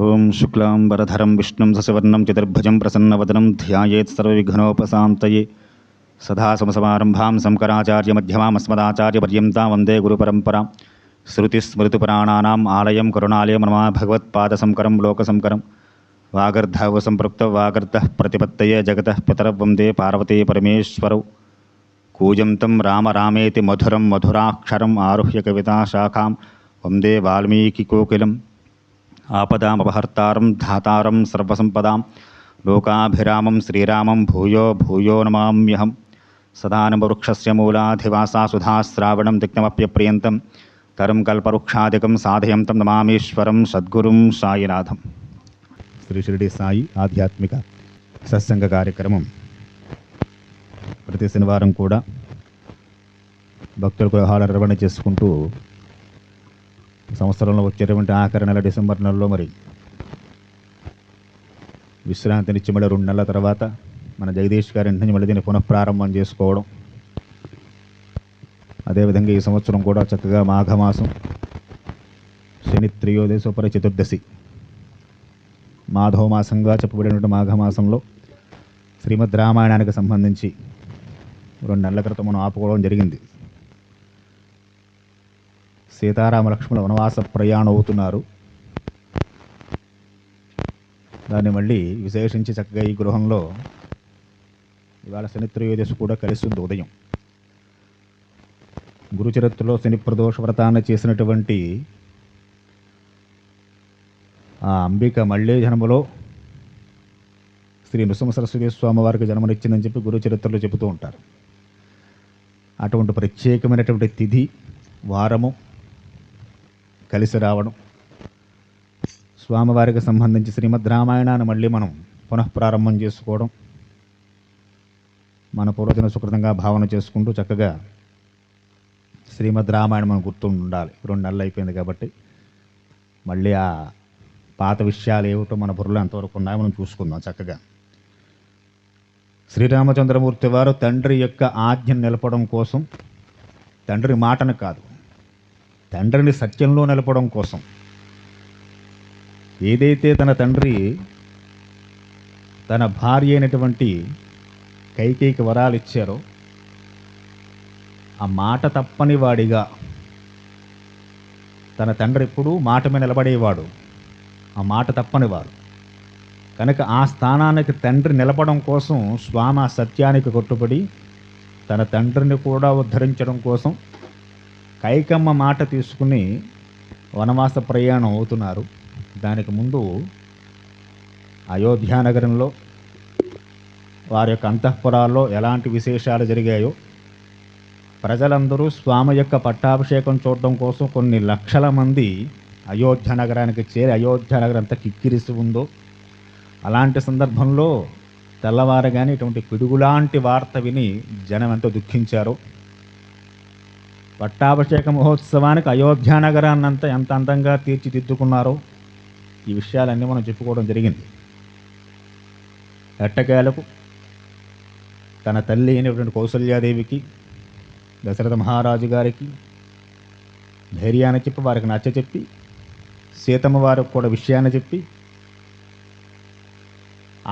ఓం శుక్లాంబరధరం విష్ణుం శశివర్ణం చతుర్భుజం ప్రసన్నవదనం ధ్యాయేత్ సర్వవిఘ్నోపశాంతయే సదా సమసమారంభాం శంకరాచార్యమధ్యమామస్మదాచార్యపర్యంతాం వందే గురుపరంపరాం శృతిస్మృతిపురాణానాం ఆలయం కరుణాలయం నమామి భగవత్పాదశంకరం లోకశంకరం వాగర్ధవ సంపృక్త వాగర్ధః ప్రతిపత్తయే జగతః పితరౌ వందే పార్వతీ పరమేశ్వరౌ కూజంతం రామ రామేతి మధురం మధురాక్షరం ఆరుహ్య కవితాశాఖాం వందే వాల్మీకికోకిలం ఆపదామపహర్తారం ధాతారం సర్వసంపదాం లోకాభిరామం శ్రీరామం భూయో భూయో నమామ్యహం సదానవృక్షస్య మూలాధివాసా సుధాశ్రావణం తిక్నమప్యప్రియంతం తరం కల్పవృక్షాదికం సాధయంతం నమామీశ్వరం సద్గురుం సాయినాథం. శ్రీ షిరిడి సాయి ఆధ్యాత్మిక సత్సంగ కార్యక్రమం ప్రతి శనివారం కూడా భక్తులకు విహార నిర్వహణ చేసుకుంటూ సంవత్సరంలో వచ్చేటువంటి ఆఖరి నెల డిసెంబర్ నెలలో మరి విశ్రాంతినిచ్చి మళ్ళీ 2 నెలల తర్వాత మన జగదీష్ గారి ఇంటి నుంచి మళ్ళీ దీన్ని పునఃప్రారంభం చేసుకోవడం. అదేవిధంగా ఈ సంవత్సరం కూడా చక్కగా మాఘమాసం శని త్రయోదశోపర చతుర్దశి మాధవమాసంగా చెప్పబడినటువంటి మాఘమాసంలో శ్రీమద్ రామాయణానికి సంబంధించి 2 నెలల క్రితం మనం ఆపుకోవడం జరిగింది. సీతారామ లక్ష్మణుల వనవాస ప్రయాణం అవుతున్నారు. దాన్ని మళ్ళీ విశేషించి చక్కగా ఈ గృహంలో ఇవాళ శని త్రయోదశి కూడా కలిసి ఉంది. ఉదయం గురుచరిత్రలో శని ప్రదోష వ్రతాన్ని చేసినటువంటి ఆ అంబిక మళ్ళీ జన్మలో శ్రీ నృసింహ సరస్వతి స్వామివారికి జన్మనిచ్చిందని చెప్పి గురుచరిత్రలో చెబుతూ ఉంటారు. అటువంటి ప్రత్యేకమైనటువంటి తిథి వారము కలిసి రావడం, స్వామివారికి సంబంధించి శ్రీమద్ రామాయణాన్ని మళ్ళీ మనం పునఃప్రారంభం చేసుకోవడం, మన పూర్వజన సుకృతంగా భావన చేసుకుంటూ చక్కగా శ్రీమద్ రామాయణం మనం గుర్తుండి ఉండాలి. 2 నెలలు అయిపోయింది కాబట్టి మళ్ళీ ఆ పాత విషయాలు ఏమిటో మన బుర్రలో ఎంతవరకు ఉన్నాయో మనం చూసుకుందాం. చక్కగా శ్రీరామచంద్రమూర్తి వారు తండ్రి యొక్క ఆజ్ఞను నిలపడం కోసం, తండ్రి మాటను కాదు, తండ్రిని సత్యంలో నిలపడం కోసం ఏదైతే తన తండ్రి తన భార్య అయినటువంటి కైకేయికి వరాలు ఇచ్చారో ఆ మాట తప్పని వాడిగా తన తండ్రి ఎప్పుడూ మాట మీద నిలబడేవాడు, ఆ మాట తప్పనివాడు కనుక ఆ స్థానానికి తండ్రి నిలపడం కోసం స్వామి ఆ సత్యానికి కట్టుబడి తన తండ్రిని కూడా ఉద్ధరించడం కోసం కైకమ్మ మాట తీసుకుని వనవాస ప్రయాణం అవుతున్నారు. దానికి ముందు అయోధ్యానగరంలో వారి యొక్క అంతఃపురాల్లో ఎలాంటి విశేషాలు జరిగాయో, ప్రజలందరూ స్వామి యొక్క పట్టాభిషేకం చూడడం కోసం కొన్ని లక్షల మంది అయోధ్య నగరానికి చేరి అయోధ్య నగరం అంతా కిక్కిరిసి ఉందో, అలాంటి సందర్భంలో తెల్లవారగానే ఇటువంటి పిడుగులాంటి వార్త విని జనం ఎంతో దుఃఖించారో, పట్టాభిషేక మహోత్సవానికి అయోధ్య నగరాన్నంతా ఎంత అందంగా తీర్చిదిద్దుకున్నారో ఈ విషయాలన్నీ మనం చెప్పుకోవడం జరిగింది. ఎట్టకేలకు తన తల్లి అయినటువంటి కౌసల్యాదేవికి, దశరథ మహారాజు గారికి ధైర్యాన్ని చెప్పి వారికి నచ్చచెప్పి, సీతమ్మ వారికి కూడా విషయాన్ని చెప్పి,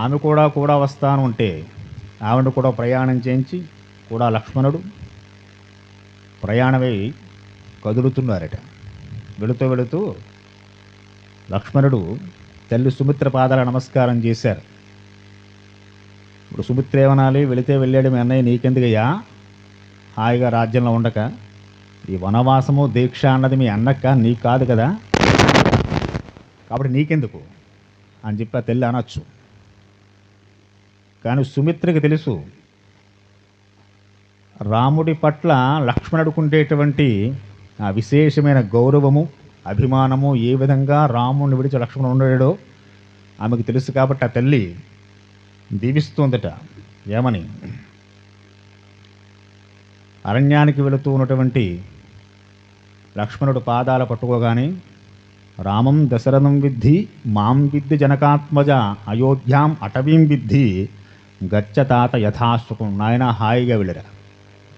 ఆమె కూడా వస్తాను అంటే ఆవిడ కూడా ప్రయాణం చేయించి కూడా లక్ష్మణుడు ప్రయాణమై కదులుతున్నారట. వెళుతూ లక్ష్మణుడు తల్లి సుమిత్ర పాదాల నమస్కారం చేశారు. ఇప్పుడు సుమిత్ర ఏమనాలి, వెళితే వెళ్ళాడు మీ అన్నయ్య, నీకెందుకయ్యా హాయిగా రాజ్యంలో ఉండక, ఈ వనవాసము దీక్ష అన్నది మీ అన్నక్క నీకు కాదు కదా, కాబట్టి నీకెందుకు అని చెప్పి ఆ తల్లి అనొచ్చు. కానీ సుమిత్రకి తెలుసు రాముడి పట్ల లక్ష్మణుడుకుండేటువంటి ఆ విశేషమైన గౌరవము, అభిమానము, ఏ విధంగా రాముడిని విడిచి లక్ష్మణుడు ఉండడో ఆమెకు తెలుసు. కాబట్టి ఆ తల్లి దీవిస్తుందట. ఏమని? అరణ్యానికి వెళుతూ ఉన్నటువంటి లక్ష్మణుడు పాదాల పట్టుకోగానే, రామం దశరథం విద్ధి మాం విద్ధి జనకాత్మజ అయోధ్యాం అటవీం విద్ధి గచ్చ తాత యథాసుఖం. నాయన హాయిగా వెళ్ళరా.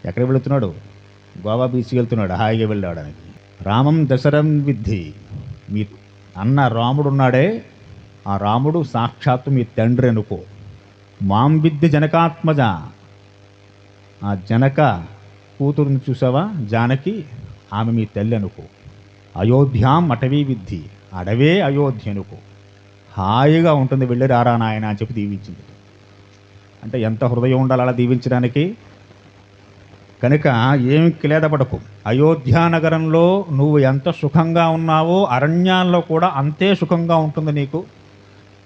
ఎక్కడికి వెళుతున్నాడు? గోవా బీచ్కి వెళ్తున్నాడు హాయిగా వెళ్ళాడానికి. రామం దశరథం విద్ధి, మీ అన్న రాముడు ఉన్నాడే ఆ రాముడు సాక్షాత్తు మీ తండ్రి అనుకో. మాం విద్య జనకాత్మజ, ఆ జనక కూతురుని చూసావా జానకి, ఆమె మీ తల్లి అనుకో. అయోధ్యాం అటవీ విద్ధి, అడవే అయోధ్య అనుకో. హాయిగా ఉంటుంది, వెళ్ళి రారా నాయన అని చెప్పి దీవించింది. అంటే ఎంత హృదయం ఉండాలి అలా దీవించడానికి. కనుక ఏమి క్లేదపడకు. అయోధ్యానగరంలో నువ్వు ఎంత సుఖంగా ఉన్నావో అరణ్యాల్లో కూడా అంతే సుఖంగా ఉంటుంది నీకు,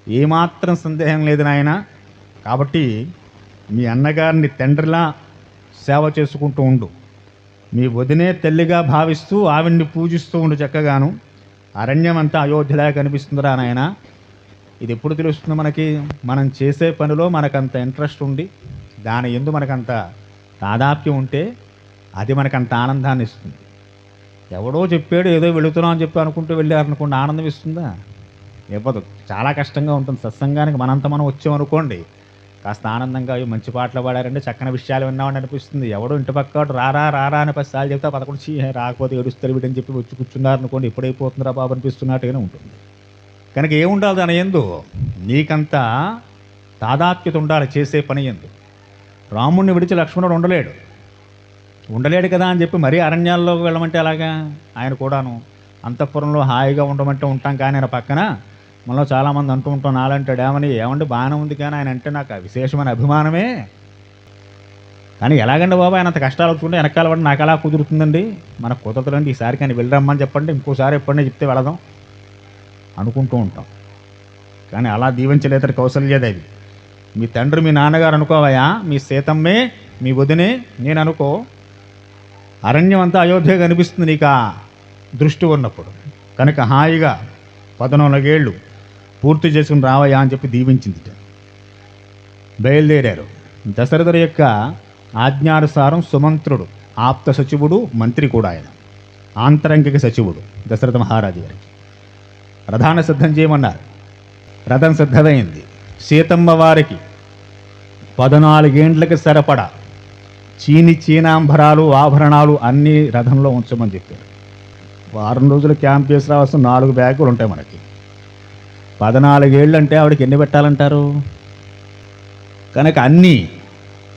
ఏమాత్రం సందేహం లేదు నాయన. కాబట్టి మీ అన్నగారిని తండ్రిలా సేవ చేసుకుంటూ ఉండు, మీ వదినే తల్లిగా భావిస్తూ ఆవిడ్ని పూజిస్తూ ఉండు చక్కగాను. అరణ్యం అంతా అయోధ్యలా కనిపిస్తుందిరా నాయన. ఇది ఎప్పుడు తెలుస్తుంది మనకి? మనం చేసే పనిలో మనకంత ఇంట్రెస్ట్ ఉండి దాని యందు మనకంత తాదాప్యం ఉంటే అది మనకంత ఆనందాన్ని ఇస్తుంది. ఎవడో చెప్పాడు ఏదో వెళుతున్నాం అని చెప్పి అనుకుంటూ వెళ్ళారనుకోండి, ఆనందం ఇస్తుందా? ఇవ్వదు. చాలా కష్టంగా ఉంటుంది. సత్సంగానికి మనంత మనం వచ్చామనుకోండి, కాస్త ఆనందంగా మంచి పాటలు పాడారంటే చక్కని విషయాలు విన్నామని అనిపిస్తుంది. ఎవడో ఇంటి పక్కవాడు రారా రారా అని 10 సార్లు చెప్తా 11 రాకపోతే ఏడుస్తారు వీడని చెప్పి వచ్చి కూర్చున్నారనుకోండి, ఎప్పుడైపోతుందిరా బాబు అనిపిస్తున్నట్టుగానే ఉంటుంది. కనుక ఏముండాలి దాని యందు? నీకంత తాదాత్మ్యత ఉండాలి చేసే పని యందు. రాముడిని విడిచి లక్ష్మణుడు ఉండలేడు కదా అని చెప్పి మరీ అరణ్యాల్లోకి వెళ్ళమంటే అలాగా? ఆయన కూడాను అంతఃపురంలో హాయిగా ఉండమంటే ఉంటాం, కానీ ఆయన పక్కన మనలో చాలామంది అంటూ ఉంటాం నాలంటాడు ఏమండి బాగానే ఉంది కానీ ఆయన అంటే నాకు విశేషమైన అభిమానమే. కానీ ఎలాగండి బాబా ఆయన అంత కష్టాలు వచ్చుకుంటే వెనకాల పడి నాకు అలా కుదురుతుందండి? మనకు కుదరదులండి, ఈసారి కానీ వెళ్ళరమ్మని చెప్పండి, ఇంకోసారి ఎప్పుడైనా చెప్తే వెళదాం అనుకుంటూ ఉంటాం. కానీ అలా దీవించలేతడు కౌసల్యాదేవి. మీ తండ్రి మీ నాన్నగారు అనుకోవయా, మీ సీతమ్మే మీ వదినే నేను అనుకో. అరణ్యం అంతా అయోధ్య కనిపిస్తుంది నీకు ఆ దృష్టి ఉన్నప్పుడు. కనుక హాయిగా 14 ఏళ్ళు పూర్తి చేసుకుని రావయ్యా అని చెప్పి దీవించింది. బయలుదేరారు. దశరథుడి యొక్క ఆజ్ఞానుసారం సుమంత్రుడు ఆప్త సచివుడు, మంత్రి కూడా ఆయన, ఆంతరంగిక సచివుడు దశరథ మహారాజు గారికి రథాన్ని సిద్ధం చేయమన్నారు. రథం సిద్ధమైంది. సీతమ్మ వారికి 14 ఏండ్లకి సరిపడా చీనాంబరాలు ఆభరణాలు అన్నీ రథంలో ఉంచమని చెప్పారు. వారం రోజులు క్యాంప్ చేసి రావాల్సిన 4 బ్యాగులు ఉంటాయి మనకి. 14 ఏళ్ళు అంటే ఆవిడకి ఎన్ని పెట్టాలంటారు? కనుక అన్నీ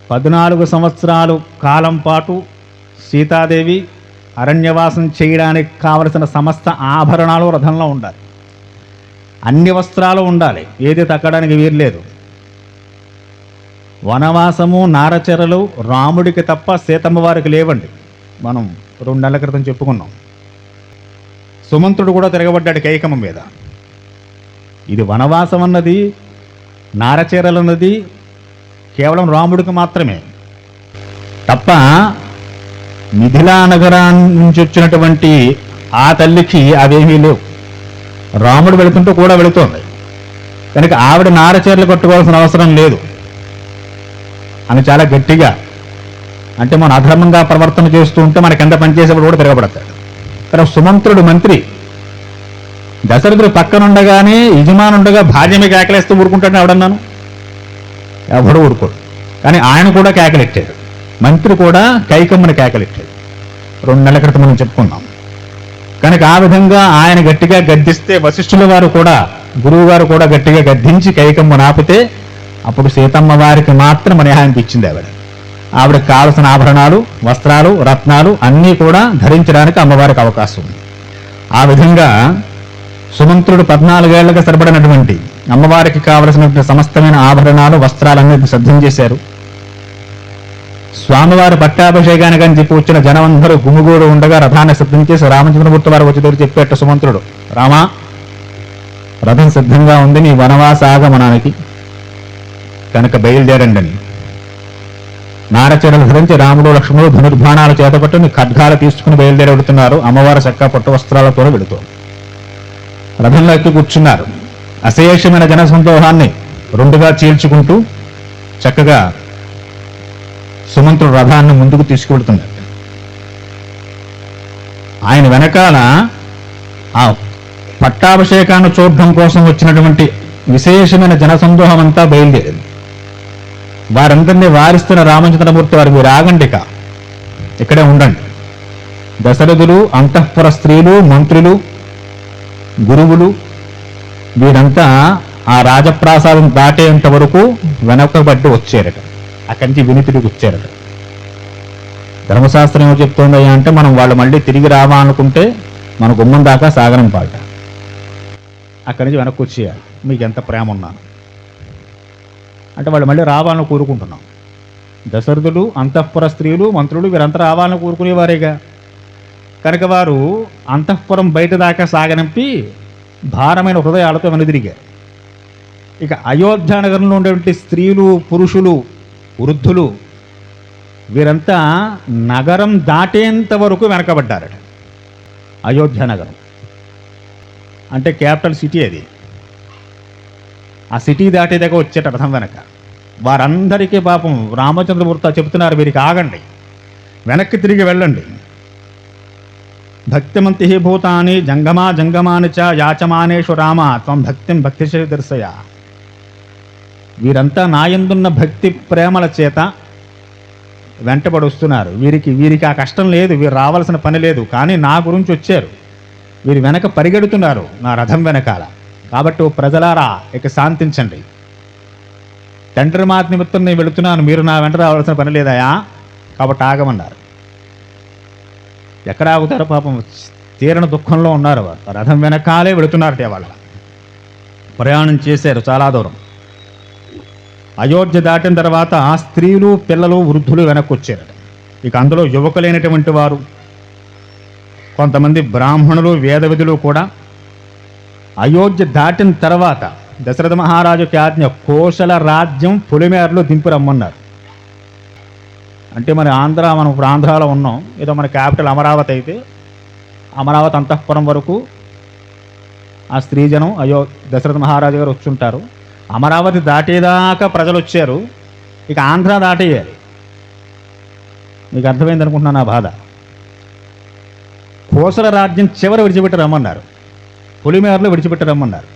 14 సంవత్సరాలు కాలం పాటు సీతాదేవి అరణ్యవాసం చేయడానికి కావలసిన సమస్త ఆభరణాలు రథంలో ఉండాలి. అన్ని వస్త్రాలు ఉండాలి, ఏది తక్కడానికి వీర్లేదు. వనవాసము నారచరలు రాముడికి తప్ప సీతమ్మ వారికి లేవండి. మనం 2 నెలల క్రితం చెప్పుకున్నాం. సుమంత్రుడు కూడా తిరగబడ్డాడు కైకమ్మ మీద. ఇది వనవాసం అన్నది నారచీరలు అన్నది కేవలం రాముడికి మాత్రమే తప్ప మిథిలా నగరాన్ని నుంచి వచ్చినటువంటి ఆ తల్లికి అవేమీ లేవు. రాముడు వెళుతుంటూ కూడా వెళుతోంది కనుక ఆవిడ నారచీరలు కట్టుకోవాల్సిన అవసరం లేదు అని చాలా గట్టిగా, అంటే మనం అధర్మంగా ప్రవర్తన చేస్తూ ఉంటే మనకి ఎంత పనిచేసేవాడు కూడా తిరగబడతాడు. కానీ సుమంత్రుడు మంత్రి దశరథుడు పక్కనుండగానే యజమానుండగా భార్యమే కేకలేస్తూ ఊరుకుంటాడని ఎవడన్నాను? ఎవడో ఊరుకోడు. కానీ ఆయన కూడా కేకలెట్టాడు. మంత్రి కూడా కైకమ్మని కేకలెట్టాడు. 2 నెలల క్రితం మనం చెప్పుకున్నాం. కనుక ఆ విధంగా ఆయన గట్టిగా గద్దిస్తే వశిష్ఠుల వారు కూడా గురువు గారు కూడా గట్టిగా గద్దించి కైకమ్మ నాపితే అప్పుడు సీతమ్మ వారికి మాత్రం న్యాయానికి ఇచ్చింది. ఆవిడకి కావలసిన ఆభరణాలు, వస్త్రాలు, రత్నాలు అన్నీ కూడా ధరించడానికి అమ్మవారికి అవకాశం ఉంది. ఆ విధంగా సుమంత్రుడు 14 ఏళ్లకు సరిపడినటువంటి అమ్మవారికి కావలసినటువంటి సమస్తమైన ఆభరణాలు, వస్త్రాలన్నింటినీ సిద్ధం చేశారు. స్వామివారి పట్టాభిషేకానికి అని చెప్పి వచ్చిన జనమందరూ గుమిగూడు ఉండగా రథాన్ని సిద్ధం చేసి రామచంద్రమూర్తి వారు వచ్చి చెప్పేట సుమంత్రుడు, రామా రథం సిద్ధంగా ఉంది నీ వనవాసాగమనానికి, కనుక బయలుదేరండి అని. నారచీరలు ధరించి రాముడు లక్ష్మణుడు ధనుర్బాణాలు చేతపట్టుని ఖడ్గాలు తీసుకుని బయలుదేరుతున్నారు. అమ్మవారు చక్క పట్టు వస్త్రాలతో వెళుతూ రథంలో ఎక్కి కూర్చున్నారు. అశేషమైన జన సందోహాన్ని 2గా చీల్చుకుంటూ చక్కగా సుమంత్రుడు రథాన్ని ముందుకు తీసుకువెడుతున్నాడు. ఆయన వెనకాల ఆ పట్టాభిషేకాన్ని చూడడం కోసం వచ్చినటువంటి విశేషమైన జనసందోహం అంతా బయలుదేరింది. వారందరినీ వారిస్తున్న రామచంద్రమూర్తి వారు, మీరు ఆగండిక, ఇక్కడే ఉండండి. దశరథులు, అంతఃపుర స్త్రీలు, మంత్రులు, గురువులు వీరంతా ఆ రాజప్రాసాదం దాటేంత వరకు వెనకబడ్డి వచ్చారట. అక్కడి నుంచి వినితిడికి వచ్చారట. ధర్మశాస్త్రం ఏమో చెప్తోందయ్యా అంటే, మనం వాళ్ళు మళ్ళీ తిరిగి రావాలనుకుంటే మన గుమ్మం దాకా సాగనంపాట. అక్కడి నుంచి వెనక్కి వచ్చేయాలి, మీకు ఎంత ప్రేమ ఉన్నాను అంటే వాళ్ళు మళ్ళీ రావాలని కోరుకుంటున్నాం. దశరథుడు, అంతఃపుర స్త్రీలు, మంత్రులు వీరంతా రావాలని కోరుకునేవారేగా. కనుక వారు అంతఃపురం బయట దాకా సాగనంపి భారమైన హృదయాలతో వెనుదిరిగారు. ఇక అయోధ్య నగరంలో ఉండేటువంటి స్త్రీలు, పురుషులు, వృద్ధులు వీరంతా నగరం దాటేంత వరకు వెనకబడ్డారట. అయోధ్య నగరం అంటే క్యాపిటల్ సిటీ అది. ఆ సిటీ దాటే దగ్గర వచ్చేట రథం వెనక. వారందరికీ పాపం రామచంద్రమూర్తి చెబుతున్నారు, వీరికి ఆగండి, వెనక్కి తిరిగి వెళ్ళండి. భక్తిమంతి భూతాని జంగమా జంగమాని చ యాచమానేషు రామ త్వం భక్తిం భక్తిశ దర్శయ. వీరంతా నాయందున్న భక్తి ప్రేమల చేత వెంటబడి వస్తున్నారు. వీరికి ఆ కష్టం లేదు, వీరు రావాల్సిన పని లేదు, కానీ నా గురించి వచ్చారు. వీరు వెనక పరిగెడుతున్నారు నా రథం వెనకాల. కాబట్టి ఓ ప్రజలారా ఇక శాంతించండి. తండ్రి మాట నిమిత్తం నేను వెళుతున్నాను, మీరు నా వెంట రావాల్సిన పని లేదాయా, కాబట్టి ఆగమన్నారు. ఎక్కడ ఆగుతారో పాపం, తీరని దుఃఖంలో ఉన్నారు. రథం వెనకాలే వెళుతున్నారట. వాళ్ళ ప్రయాణం చేశారు చాలా దూరం. అయోధ్య దాటిన తర్వాత స్త్రీలు, పిల్లలు, వృద్ధులు వెనక్కి వచ్చారట. ఇక అందులో యువకులైనటువంటి వారు, కొంతమంది బ్రాహ్మణులు, వేదవిధులు కూడా అయోధ్య దాటిన తర్వాత దశరథ మహారాజుకి ఆజ్ఞ, కోశల రాజ్యం పొలిమేరలో దింపి రమ్మన్నారు. అంటే మన మనం ఇప్పుడు ఆంధ్రాలో ఉన్నాం, ఏదో మన క్యాపిటల్ అమరావతి అయితే అమరావతి అంతఃపురం వరకు ఆ స్త్రీజనం దశరథ మహారాజు గారు వచ్చుంటారు. అమరావతి దాటేదాకా ప్రజలు వచ్చారు, ఇక ఆంధ్ర దాటేయాలి. మీకు అర్థమైంది అనుకుంటున్నాను నా బాధ. కోసల రాజ్యం చివరి విడిచిపెట్టి రమ్మన్నారు, పొలిమేరలో విడిచిపెట్టి రమ్మన్నారు.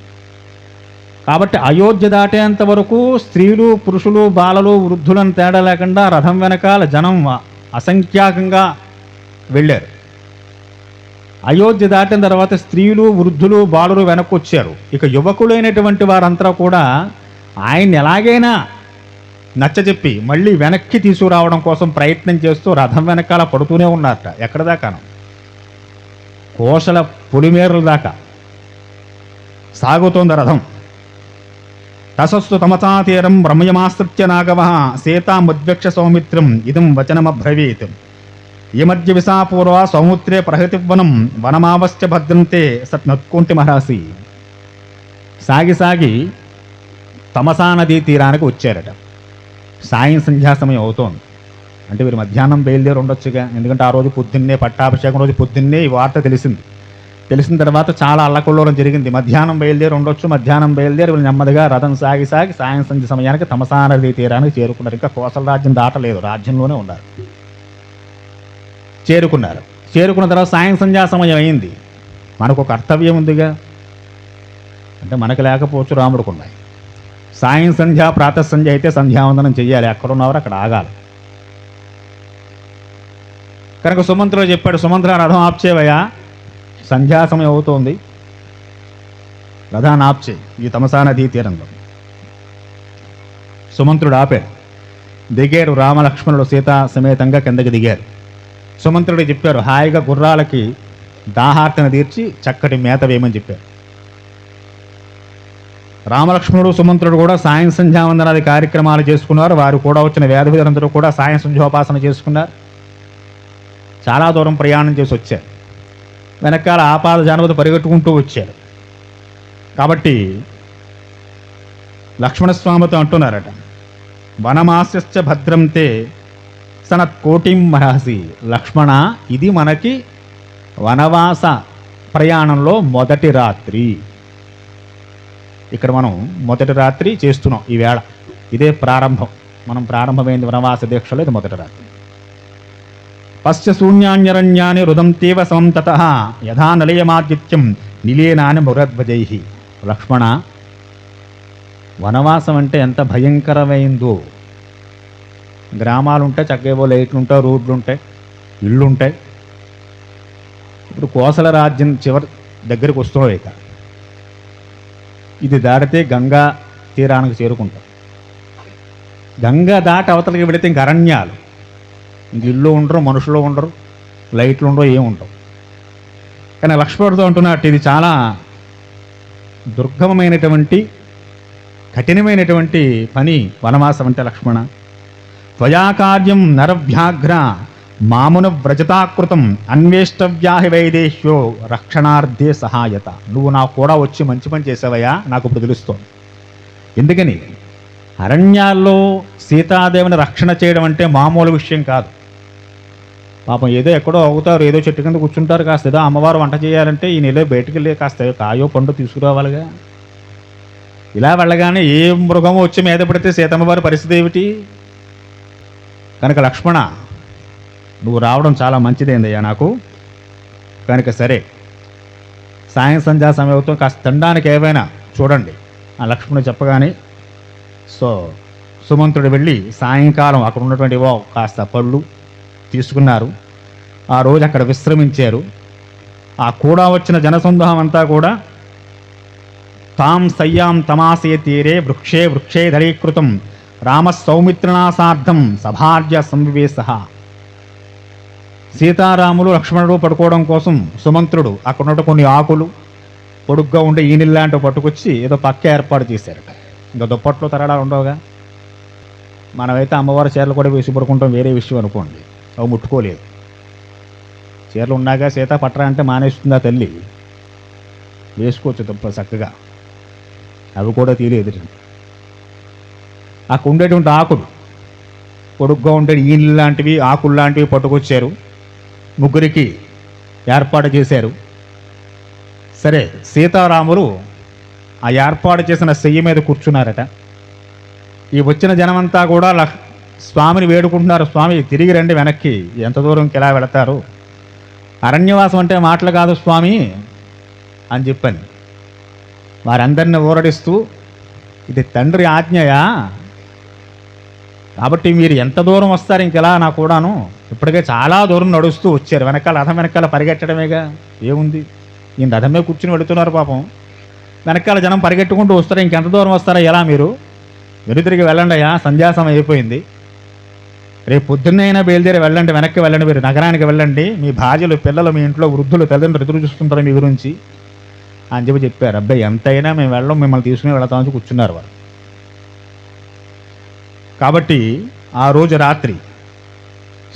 కాబట్టి అయోధ్య దాటేంత వరకు స్త్రీలు, పురుషులు, బాలలు, వృద్ధులను తేడా లేకుండా రథం వెనకాల జనం అసంఖ్యాకంగా వెళ్ళారు. అయోధ్య దాటిన తర్వాత స్త్రీలు, వృద్ధులు, బాలురు వెనక్కి వచ్చారు. ఇక యువకులైనటువంటి వారంతా కూడా ఆయన్ని ఎలాగైనా నచ్చజెప్పి మళ్ళీ వెనక్కి తీసుకురావడం కోసం ప్రయత్నం చేస్తూ రథం వెనకాల పడుతూనే ఉన్నారట. ఎక్కడ దాకాను? కోశల పొలిమేరల దాకా సాగుతోంది రథం. తసస్సు తమసాతీరం రమయమాశ్రిత్య నాగవ సీతాముద్వక్ష సౌమిత్రం ఇదం వచనమబ్రవీత్. ఈ మధ్య విశాపూర్వ సౌముత్రే ప్రహతివనం వనమావశ్య భద్రంతే సత్ నత్కుంటి మహాసి. సాగి సాగి తమసా నదీ తీరానికి వచ్చారట. సాయం సంధ్యా సమయం అవుతోంది. అంటే వీరు మధ్యాహ్నం బయలుదేరి ఉండొచ్చుగా, ఎందుకంటే ఆ రోజు పొద్దున్నే పట్టాభిషేకం రోజు పొద్దున్నే ఈ వార్త తెలిసింది. తెలిసిన తర్వాత చాలా అల్లకొల్లోలం జరిగింది. మధ్యాహ్నం బయలుదేరి ఉండొచ్చు. మధ్యాహ్నం బయలుదేరి వీళ్ళు నెమ్మదిగా రథం సాగి సాగి సాయం సంధ్య సమయానికి తమసా నదీ తీరానికి చేరుకున్నారు. ఇంకా కోసల రాజ్యం దాటలేదు, రాజ్యంలోనే ఉన్నారు. చేరుకున్నారు. చేరుకున్న తర్వాత సాయం సంధ్యా సమయం అయింది. మనకు ఒక కర్తవ్యం ఉందిగా, అంటే మనకు లేకపోవచ్చు, రాముడికి ఉన్నాయి. సాయం సంధ్య, ప్రాతః సంధ్య అయితే సంధ్యావందనం చెయ్యాలి. ఎక్కడ ఉన్నవారు అక్కడ ఆగాలి. కనుక సుమంత్రుడు చెప్పాడు, సుమంత్ర రథం ఆప్చేవయ్యా, సంధ్యా సమయం అవుతోంది, రథాన్ని ఆప్చే ఈ తమసా నదీ తీరంలో. సుమంత్రుడు ఆపాడు. దిగారు రామలక్ష్మణుడు సీతా సమేతంగా కిందకి దిగారు. సుమంత్రుడు చెప్పారు, హాయిగా గుర్రాలకి దాహార్తను తీర్చి చక్కటి మేత వేయమని చెప్పారు. రామలక్ష్మణుడు, సుమంత్రుడు కూడా సాయం సంధ్యావందనాది కార్యక్రమాలు చేసుకున్నారు. వారు కూడా వచ్చిన వేదవిధులందరూ కూడా సాయం సంధ్యోపాసన చేసుకున్నారు. చాలా దూరం ప్రయాణం చేసి వచ్చారు. వెనకాల ఆపాద జానపద పరిగెట్టుకుంటూ వచ్చారు. కాబట్టి లక్ష్మణస్వామితో అంటున్నారట, వనమాస్యశ్చ భద్రంతే సనత్ కోటిం మహసి. లక్ష్మణ, ఇది మనకి వనవాస ప్రయాణంలో మొదటి రాత్రి. ఇక్కడ మనం మొదటి రాత్రి చేస్తున్నాం ఈవేళ. ఇదే ప్రారంభం. మనం ప్రారంభమైంది వనవాస దీక్షలో ఇది మొదటి రాత్రి. పశ్చ శూన్యాన్యరణ్యాన్ని రుదంతేవ సంతత యథా నిలయమాదిత్యం నిలేనాని మురధ్వజై. లక్ష్మణ, వనవాసం అంటే ఎంత భయంకరమైందో. గ్రామాలుంటాయి, చక్కగా లైట్లు ఉంటాయి, రోడ్లు ఉంటాయి, ఇళ్ళు ఉంటాయి. ఇప్పుడు కోసల రాజ్యం చివరి దగ్గరికి వస్తున్నాయి. ఇక ఇది దాటితే గంగా తీరానికి చేరుకుంటాం. గంగా దాటి అవతలకి వెళితే ఇంక అరణ్యాలు, ఇంక ఇల్లు ఉండరు, మనుషులు ఉండరు, లైట్లు ఉండవు, ఏమి ఉండవు. కానీ లక్ష్మణుడితో అంటున్నట్టు ఇది చాలా దుర్గమమైనటువంటి కఠినమైనటువంటి పని వనవాసం అంటే. లక్ష్మణ, త్వయాకార్యం నరవ్యాఘ్ర మామున వ్రజతాకృతం అన్వేష్టవ్యాహి వైదేశ్యో రక్షణార్థే సహాయత. నువ్వు నాకు కూడా వచ్చి మంచి పని చేసావయ్యా, నాకు ఇప్పుడు తెలుస్తోంది. ఎందుకని అరణ్యాల్లో సీతాదేవిని రక్షణ చేయడం అంటే మామూలు విషయం కాదు. పాపం ఏదో ఎక్కడో అవుతారు, ఏదో చెట్టు కింద కూర్చుంటారు, కాస్త ఏదో అమ్మవారు వంట చేయాలంటే ఈ నెల బయటికి వెళ్ళి కాస్త కాయో పండు తీసుకురావాలిగా. ఇలా వెళ్ళగానే ఏ మృగమో వచ్చి మీద పడితే సీతమ్మవారి పరిస్థితి ఏమిటి? కనుక లక్ష్మణ, నువ్వు రావడం చాలా మంచిదైందయ్యా నాకు. కనుక సరే, సాయం సంధ్యా సమయంతో కాస్త తినడానికి ఏవైనా చూడండి ఆ లక్ష్మణుడు చెప్పగానే సుమంతుడు వెళ్ళి సాయంకాలం అక్కడ ఉన్నటువంటి కాస్త పళ్ళు తీసుకున్నారు. ఆ రోజు అక్కడ విశ్రమించారు. ఆ కూడా వచ్చిన జనసందోహం అంతా కూడా తాం సయ్యాం తమాసే తీరే వృక్షే వృక్షే ధరీకృతం రామ సౌమిత్రనాసార్థం సభార్య సంవివేశ. సీతారాములు లక్ష్మణుడు పడుకోవడం కోసం సుమంత్రుడు అక్కడ ఉన్న కొన్ని ఆకులు పొడుగ్గా ఉండే ఈనిల్లాంటివి పట్టుకొచ్చి ఏదో పక్క ఏర్పాటు చేశారట. ఇంకా దుప్పట్లో తరడాలు ఉండవుగా. మనమైతే అమ్మవారి చీరలు కూడా వేసి పడుకుంటాం, వేరే విషయం అనుకోండి, అవి ముట్టుకోలేదు. చీరలు ఉన్నాగా సీత పట్టరా అంటే మానేస్తుందా తల్లి? వేసుకోవచ్చు దుప్ప చక్కగా, అవి కూడా తీరేది. అక్కడ ఉండేటువంటి ఆకులు పొడుగ్గా ఉండే ఈళ్ళు లాంటివి ఆకులు లాంటివి పట్టుకొచ్చారు, ముగ్గురికి ఏర్పాటు చేశారు. సరే, సీతారాములు ఆ ఏర్పాటు చేసిన శయ్య మీద కూర్చున్నారట. ఈ వచ్చిన జనమంతా కూడా స్వామిని వేడుకుంటున్నారు, స్వామి తిరిగి రండి వెనక్కి, ఎంత దూరంకి ఎలా వెళతారు, అరణ్యవాసం అంటే మాటలు కాదు స్వామి అని చెప్పని వారందరిని ఊరడిస్తూ, ఇది తండ్రి ఆజ్ఞయా, కాబట్టి మీరు ఎంత దూరం వస్తారు ఇంకెలా నా కూడాను, ఇప్పటికే చాలా దూరం నడుస్తూ వచ్చారు, వెనకాల రథం వెనకాల పరిగెట్టడమేగా ఏముంది. ఈయన రథమే కూర్చుని వెళుతున్నారు పాపం, వెనకాల జనం పరిగెట్టుకుంటూ వస్తారు, ఇంకెంత దూరం వస్తారా ఎలా మీరు వెనుతిరిగి వెళ్ళండి అయ్యా, సంధ్యాసమయం అయిపోయింది, రేపు పొద్దున్నైనా బయలుదేరి వెళ్ళండి, వెనక్కి వెళ్ళండి, మీరు నగరానికి వెళ్ళండి, మీ భార్యలు పిల్లలు మీ ఇంట్లో వృద్ధులు తల్లిదండ్రులు ఎదురు చూస్తుంటారు మీ గురించి అని చెప్పారు. అబ్బాయి ఎంతైనా మేము వెళ్ళం, మిమ్మల్ని తీసుకుని వెళతామని కూర్చున్నారు వారు. కాబట్టి ఆ రోజు రాత్రి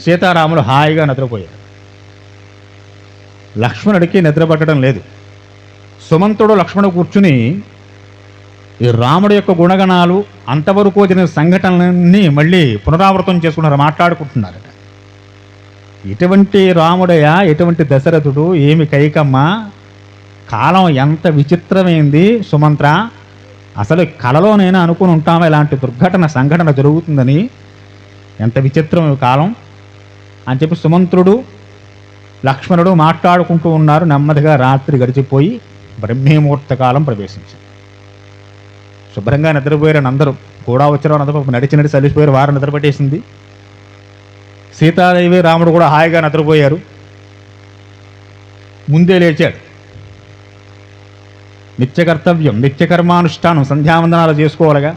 సీతారాములు హాయిగా నిద్రపోయారు. లక్ష్మణుడికి నిద్ర పట్టడం లేదు. సుమంతుడు లక్ష్మణుడు కూర్చుని ఈ రాముడి యొక్క గుణగణాలు అంతవరకు జరిగిన సంఘటనలన్నీ మళ్ళీ పునరావృతం చేసుకున్నారు, మాట్లాడుకుంటున్నారట. ఎటువంటి రాముడయ్యా, ఎటువంటి దశరథుడు, ఏమి కైకమ్మ, కాలం ఎంత విచిత్రమైంది సుమంత్ర, అసలు కలలోనైనా అనుకుని ఉంటామా ఇలాంటి సంఘటన జరుగుతుందని, ఎంత విచిత్రం కాలం అని చెప్పి సుమంత్రుడు లక్ష్మణుడు మాట్లాడుకుంటూ ఉన్నారు. నెమ్మదిగా రాత్రి గడిచిపోయి బ్రహ్మీముహూర్త కాలం ప్రవేశించింది. శుభ్రంగా నిద్రపోయారని అందరూ, కూడా వచ్చిన అందరూ నడిచి నడిచి అలిసిపోయారు, వారు నిద్రపట్టేసింది. సీతాదేవి రాముడు కూడా హాయిగా నిద్రపోయారు. ముందే లేచాడు. నిత్యకర్తవ్యం, నిత్యకర్మానుష్ఠానం, సంధ్యావందనాలు చేసుకోవాలిగా.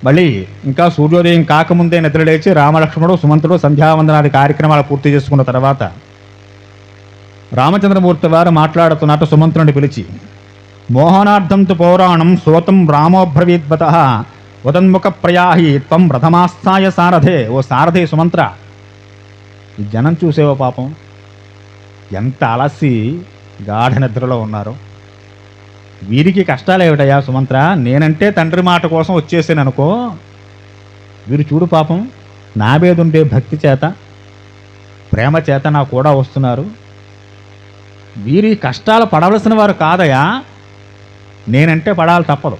మళ్ళీ ఇంకా సూర్యోదయం కాకముందే నిద్ర లేచి రామలక్ష్మణుడు సుమంతుడు సంధ్యావందనాది కార్యక్రమాలు పూర్తి చేసుకున్న తర్వాత రామచంద్రమూర్తి వారు మాట్లాడుతున్నట్టు సుమంత్రుని పిలిచి, మోహనార్థంతు పౌరాణం సోతం రామోబ్రవీద్వత ఉదన్ముఖ ప్రయాహి త్వం రథమాస్థాయ సారథే. ఓ సారథి సుమంత్ర, ఈ జనం చూసేవో పాపం ఎంత అలసి గాఢ నిద్రలో ఉన్నారో, వీరికి కష్టాలు ఏమిటయ్యా సుమంత్ర, నేనంటే తండ్రి మాట కోసం వచ్చేసాను అనుకో, వీరు చూడు పాపం నా మీద ఉండే భక్తి చేత ప్రేమ చేత నా కూడా వస్తున్నారు, వీరి కష్టాలు పడవలసిన వారు కాదయా, నేనంటే పడాలి తప్పదు,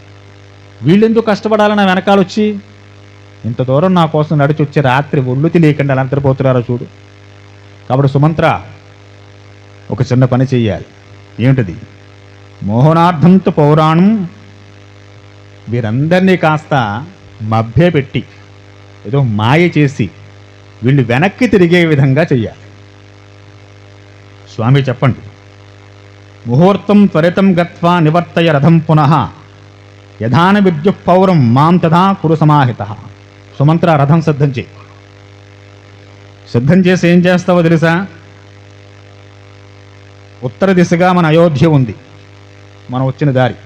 వీళ్ళెందుకు కష్టపడాలని నా వెనకాల వచ్చి ఇంత దూరం నా కోసం నడిచి వచ్చి రాత్రి ఒళ్ళు తెలియకుండా అలా నిద్రపోతున్నారో చూడు. కాబట్టి సుమంత్ర, ఒక చిన్న పని చెయ్యాలి. ఏమిటిది? మోహనార్థంతో పౌరాణం, వీరందరినీ కాస్త మభ్య పెట్టి ఏదో మాయ చేసి వీళ్ళు వెనక్కి తిరిగే విధంగా చెయ్యాలి. స్వామి చెప్పండి. ముహూర్తం త్వరితం గత్వా నివర్తయ రథం పునః యథాన విద్యుత్ పౌరం మాం తథా కురు సమాహిత. సుమంత్ర రథం సిద్ధం చేయి. సిద్ధం చేసి ఏం చేస్తావో తెలుసా? ఉత్తర దిశగా మన అయోధ్య ఉంది, మనం వచ్చిన దారి.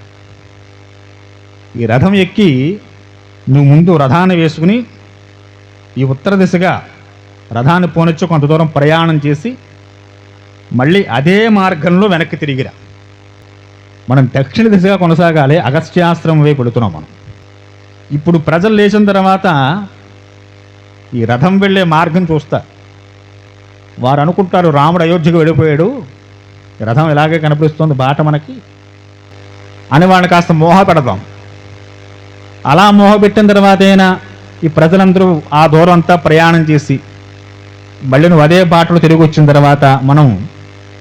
ఈ రథం ఎక్కి నువ్వు ముందు రథాన్ని వేసుకుని ఈ ఉత్తర దిశగా రథాన్ని పోనొచ్చి కొంత దూరం ప్రయాణం చేసి మళ్ళీ అదే మార్గంలో వెనక్కి తిరిగిరా. మనం దక్షిణ దిశగా కొనసాగాలి, అగస్త్యాశ్రమం వైపు వెళుతున్నాం మనం. ఇప్పుడు ప్రజలు లేచిన తర్వాత ఈ రథం వెళ్ళే మార్గం చూస్తారు. వారు అనుకుంటారు రాముడు అయోధ్యకు వెళ్ళిపోయాడు, రథం ఇలాగే కనిపిస్తుంది బాట మనకి అని వాళ్ళని కాస్త మోహ పెడదాం. అలా మోహపెట్టిన తర్వాత అయినా ఈ ప్రజలందరూ ఆ దూరం అంతా ప్రయాణం చేసి మళ్ళీ నువ్వు అదే బాటలో తిరిగి వచ్చిన తర్వాత మనం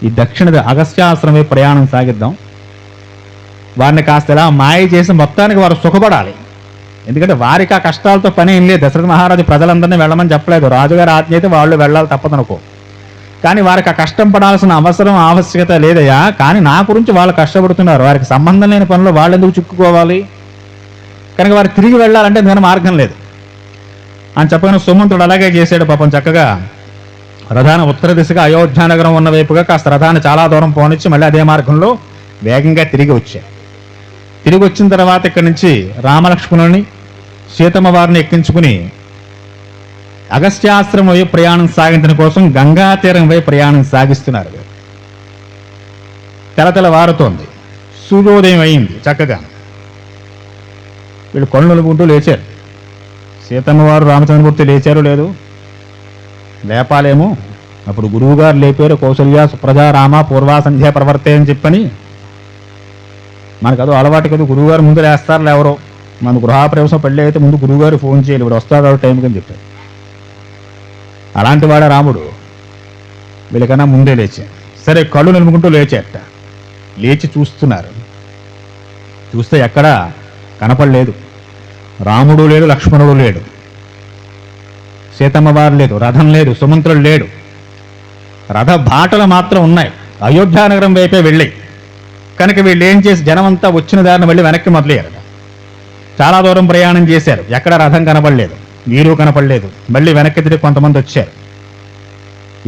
ఈ దక్షిణ అగస్త్యాశ్రమే ప్రయాణం సాగిద్దాం. వారిని కాస్త ఇలా మాయ చేసి మొత్తానికి వారు సుఖపడాలి. ఎందుకంటే వారికి ఆ కష్టాలతో పని ఏం లేదు. దశరథ మహారాజు ప్రజలందరినీ వెళ్ళమని చెప్పలేదు, రాజుగారి ఆజ్ఞ అయితే వాళ్ళు వెళ్ళాలి తప్పదనుకో. కానీ వారికి ఆ కష్టం పడాల్సిన అవసరం ఆవశ్యకత లేదయ్యా. కానీ నా గురించి వాళ్ళు కష్టపడుతున్నారు, వారికి సంబంధం లేని పనులు వాళ్ళు ఎందుకు చిక్కుకోవాలి? కనుక వారు తిరిగి వెళ్ళాలంటే ఎందుకని మార్గం లేదు అని చెప్పగానే సుమంత్రుడు అలాగే చేశాడు. పాపం చక్కగా రథాన్ని ఉత్తర దిశగా అయోధ్యానగరం ఉన్న వైపుగా కాస్త రథాన్ని చాలా దూరం పోనిచ్చి మళ్ళీ అదే మార్గంలో వేగంగా తిరిగి వచ్చాయి. తిరిగి వచ్చిన తర్వాత ఇక్కడి నుంచి రామలక్ష్మణుని సీతమ్మ వారిని ఎక్కించుకుని అగస్త్యాశ్రమం వైపు ప్రయాణం సాగించడం కోసం గంగా తీరం వైపు ప్రయాణం సాగిస్తున్నారు. తెలతెల వారుతోంది, సూర్యోదయం అయింది. చక్కగా వీళ్ళు కళ్ళు నలుపుకుంటూ లేచారు. సీతమ్మ వారు రామచంద్రమూర్తి లేచారు లేదు, లేపాలేమో. అప్పుడు గురువుగారు లేపారు, కౌసల్య సుప్రజా రామ పూర్వా సంధ్యా ప్రవర్తే అని చెప్పని. మనకు అదో అలవాటు కదా, గురువుగారు ముందు లేస్తారు ఎవరో. మన గృహప్రవేశం పెళ్ళి అయితే ముందు గురువుగారు ఫోన్ చేయాలి, ఇప్పుడు వస్తారు టైంకి అని చెప్పారు. అలాంటి వాడే రాముడు. వీళ్ళకన్నా ముందే లేచారు. సరే కళ్ళు నిలుముకుంటూ లేచారట. లేచి చూస్తున్నారు. చూస్తే ఎక్కడా కనపడలేదు. రాముడు లేడు, లక్ష్మణుడు లేడు, సీతమ్మ వారు లేదు, రథం లేదు, సుమంత్రుడు లేడు. రథ బాటలు మాత్రం ఉన్నాయి, అయోధ్యానగరం వైపే వెళ్ళాయి. కనుక వీళ్ళు ఏం చేసి జనమంతా వచ్చిన దారిని మళ్ళీ వెనక్కి మొదలయ్యారు. చాలా దూరం ప్రయాణం చేశారు, ఎక్కడ రథం కనపడలేదు, నీరు కనపడలేదు. మళ్ళీ వెనక్కి తిరిగి కొంతమంది వచ్చారు.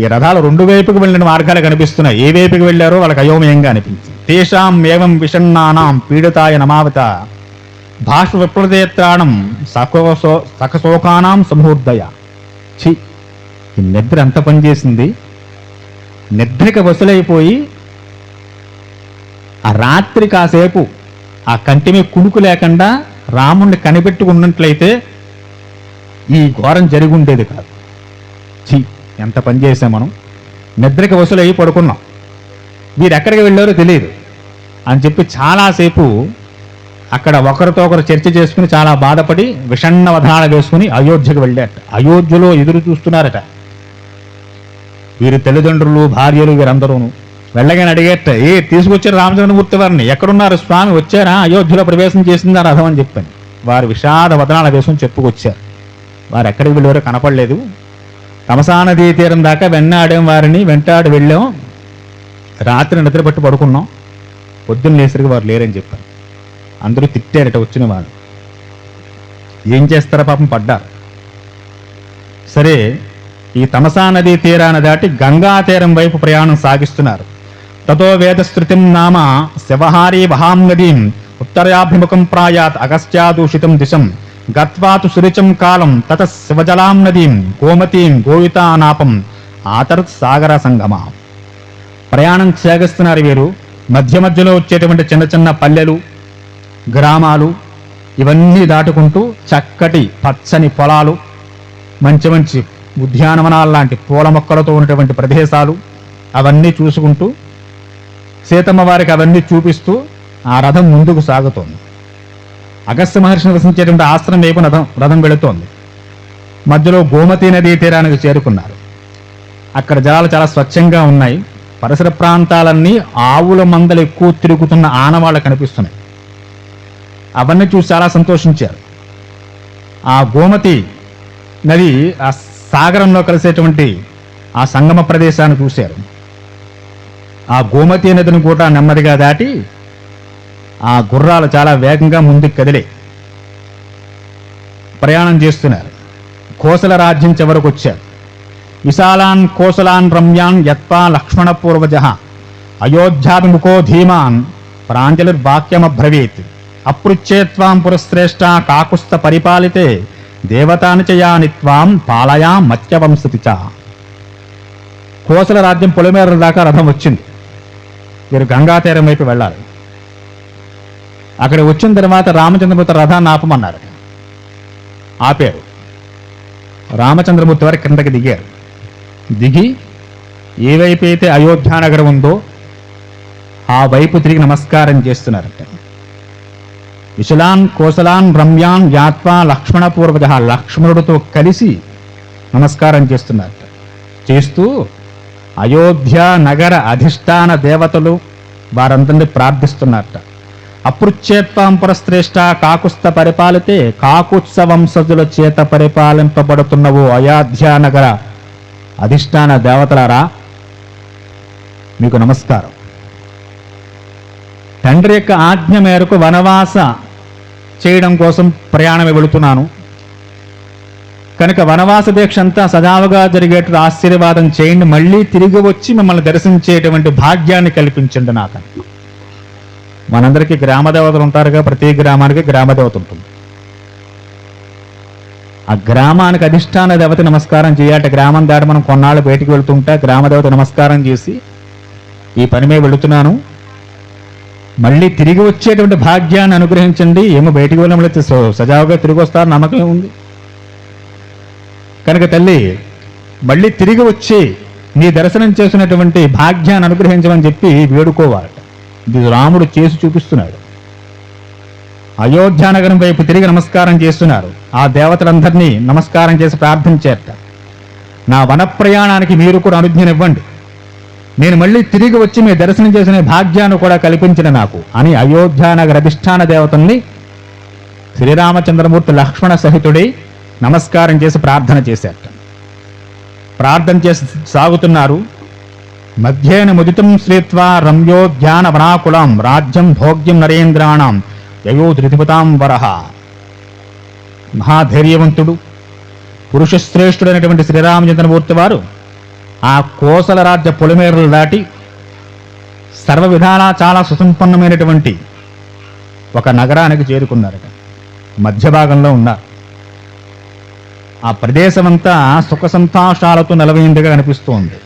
ఈ రథాలు రెండు వైపుకు వెళ్ళిన మార్గాలు కనిపిస్తున్నాయి. ఏ వైపుకి వెళ్ళారో వాళ్ళకి అయోమయంగా అనిపించింది. తేషాం ఏవం విషణ్ణానాం పీడితాయ నమావత భాష విప్రదేత్రాణం సఖశోకానాం సమూర్ధయ. ఛీ, ఈ నిద్ర ఎంత పనిచేసింది. నిద్రకి వసులైపోయి ఆ రాత్రి కాసేపు ఆ కంటిమే కునుకు లేకుండా రాముణ్ణి కనిపెట్టుకున్నట్లయితే ఈ ఘోరం జరిగి ఉండేది కాదు. ఛీ, ఎంత పని చేసాం మనం. నిద్రకి వసులయ్యి పడుకున్నాం, వీరు ఎక్కడికి వెళ్ళారో తెలియదు అని చెప్పి చాలాసేపు అక్కడ ఒకరితో ఒకరు చర్చ చేసుకుని చాలా బాధపడి విషణ్ణ వధాన వేసుకుని అయోధ్యకు వెళ్ళారట. అయోధ్యలో ఎదురు చూస్తున్నారట వీరి తల్లిదండ్రులు, భార్యలు, వీరందరూను. వెళ్ళగానే అడిగేట, తీసుకొచ్చారు రామచంద్రమూర్తి వారిని, ఎక్కడున్నారు స్వామి, వచ్చారా, అయోధ్యలో ప్రవేశం చేసిందా రథం అని చెప్పని. వారు విషాద వదనాల వేసుకుని చెప్పుకొచ్చారు. వారు ఎక్కడికి వెళ్ళారో కనపడలేదు. తమసా నదీ తీరం దాకా వెన్నాడాం, వారిని వెంటాడి వెళ్ళాం, రాత్రి నిద్రపట్టి పడుకున్నాం, పొద్దున్న లేసరికి వారు లేరని చెప్పారు. అందరూ తిట్టారట వచ్చిన వాడు. ఏం చేస్తారా పాపం, పడ్డారు. సరే, ఈ తమసా నదీ తీరాన్ని దాటి గంగా తీరం వైపు ప్రయాణం సాగిస్తున్నారు. తతో వేదశ్రుతిం నామ శివహారీ వహాం నదీం ఉత్తరాభిముఖం ప్రాయాత్ అగస్త్యాదూషితం దిశం గత్వాతు సురిచం కాలం తత శివజలాం నదీం గోమతీం గోవితానాపం ఆతరత్ సాగర సంగమ. ప్రయాణం సాగిస్తున్నారు వీరు. మధ్య మధ్యలో వచ్చేటువంటి చిన్న చిన్న పల్లెలు, గ్రామాలు ఇవన్నీ దాటుకుంటూ చక్కటి పచ్చని పొలాలు, మంచి మంచి ఉద్యానవనాలు లాంటి పూల మొక్కలతో ఉన్నటువంటి ప్రదేశాలు అవన్నీ చూసుకుంటూ సీతమ్మ వారికి అవన్నీ చూపిస్తూ ఆ రథం ముందుకు సాగుతోంది. అగస్త్య మహర్షి నివసించేటువంటి ఆశ్రమం వైపు రథం వెళుతోంది. మధ్యలో గోమతీ నదీ తీరానికి చేరుకున్నారు. అక్కడ జలాలు చాలా స్వచ్ఛంగా ఉన్నాయి. పరిసర ప్రాంతాలన్నీ ఆవుల మందలు ఎక్కువ తిరుగుతున్న ఆనవాళ్ళు కనిపిస్తున్నాయి. అవన్నీ చూసి చాలా సంతోషించారు. ఆ గోమతి నది ఆ సాగరంలో కలిసేటువంటి ఆ సంగమ ప్రదేశాన్ని చూశారు. ఆ గోమతీ నదిని కూడా నెమ్మదిగా దాటి ఆ గుర్రాలు చాలా వేగంగా ముందుకు కదిలే ప్రయాణం చేస్తున్నారు. కోసల రాజ్యం చివరకు వచ్చారు. విశాలాన్ కోసలాన్ రమ్యాన్ యత్వా లక్ష్మణ పూర్వజ అయోధ్యాభిముఖో ధీమాన్ ప్రాంజలిర్వాక్యమబ్రవీత్ అపృచ్ఛేత్వాం పురశ్రేష్ఠ కాకుస్థ పరిపాలితే దేవతాని చయానిత్వాం పాలయా మత్స్యవంశతి చ. కోసల రాజ్యం పొలిమేరల దాకా రథం వచ్చింది. వీరు గంగా తీరం వైపు వెళ్ళాలి. అక్కడ వచ్చిన తర్వాత రామచంద్రమూర్తి రథాన్ని ఆపమన్నారు. ఆపారు. రామచంద్రమూర్తి వారి కిందకి దిగారు. దిగి ఏ వైపు అయితే అయోధ్యానగరం ఉందో ఆ వైపు తిరిగి నమస్కారం చేస్తున్నారట. విశలాన్ కోసలాన్ రమ్యాన్ యాత్వా లక్ష్మణ పూర్వజ లక్ష్మణుడితో కలిసి నమస్కారం చేస్తున్నారట. చేస్తూ అయోధ్య నగర అధిష్టాన దేవతలు వారందరినీ ప్రార్థిస్తున్నారట. అపృచ్ఛేత్వాం పురశ్రేష్ఠ కాకుస్థ పరిపాలితే కాకుత్స వంశజుల చేత పరిపాలింపబడుతున్నవో అయోధ్య నగర అధిష్టాన దేవతలారా మీకు నమస్కారం. తండ్రి యొక్క ఆజ్ఞ మేరకు వనవాస చేయడం కోసం ప్రయాణమే వెళుతున్నాను కనుక వనవాస దీక్ష అంతా సజావుగా జరిగేట్టు ఆశీర్వాదం చేయండి. మళ్ళీ తిరిగి వచ్చి మిమ్మల్ని దర్శించేటువంటి భాగ్యాన్ని కల్పించండి నాకు. మనందరికీ గ్రామదేవతలు ఉంటారుగా, ప్రతి గ్రామానికి గ్రామదేవత ఉంటుంది. ఆ గ్రామానికి అధిష్టాన దేవత నమస్కారం చేయాలి. గ్రామం దాటి మనం కొన్నాళ్ళు బయటికి వెళుతుంటే గ్రామదేవత నమస్కారం చేసి ఈ పని మీద వెళుతున్నాను, మళ్ళీ తిరిగి వచ్చేటువంటి భాగ్యాన్ని అనుగ్రహించండి. ఏమో బయటికి వెళ్ళితే సజావుగా తిరిగి వస్తారు నమ్మకం ఉంది కనుక తల్లి మళ్ళీ తిరిగి వచ్చి నీ దర్శనం చేసినటువంటి భాగ్యాన్ని అనుగ్రహించమని చెప్పి వేడుకోవాలట. ఇది రాముడు చేసి చూపిస్తున్నాడు. అయోధ్యానగరం వైపు తిరిగి నమస్కారం చేస్తున్నారు. ఆ దేవతలందరినీ నమస్కారం చేసి ప్రార్థించారట. నా వన ప్రయాణానికి మీరు కూడా అనుజ్ఞనివ్వండి, నేను మళ్ళీ తిరిగి వచ్చి మీ దర్శనం చేసిన భాగ్యాన్ని కూడా కల్పించిన నాకు అని అయోధ్యానగర అధిష్టాన దేవతల్ని శ్రీరామచంద్రమూర్తి లక్ష్మణ సహితుడై నమస్కారం చేసి ప్రార్థన చేశారట. ప్రార్థన చేసి సాగుతున్నారు. మధ్యేన ముదితం శ్రీత్వా రమ్యోద్యాన వనాకులం రాజ్యం భోగ్యం నరేంద్రాణం యయోధృతిపతాం వరహ. మహాధైర్యవంతుడు పురుషశ్రేష్ఠుడైనటువంటి శ్రీరామచంద్రమూర్తి వారు ఆ కోసల రాజ్య పొలిమేరలు దాటి సర్వ విధాలా చాలా సుసంపన్నమైనటువంటి ఒక నగరానికి చేరుకున్నారట. మధ్య భాగంలో ఉన్నారు. ఆ ప్రదేశమంతా సుఖ సంతోషాలతో నిలవైందిగా కనిపిస్తోంది.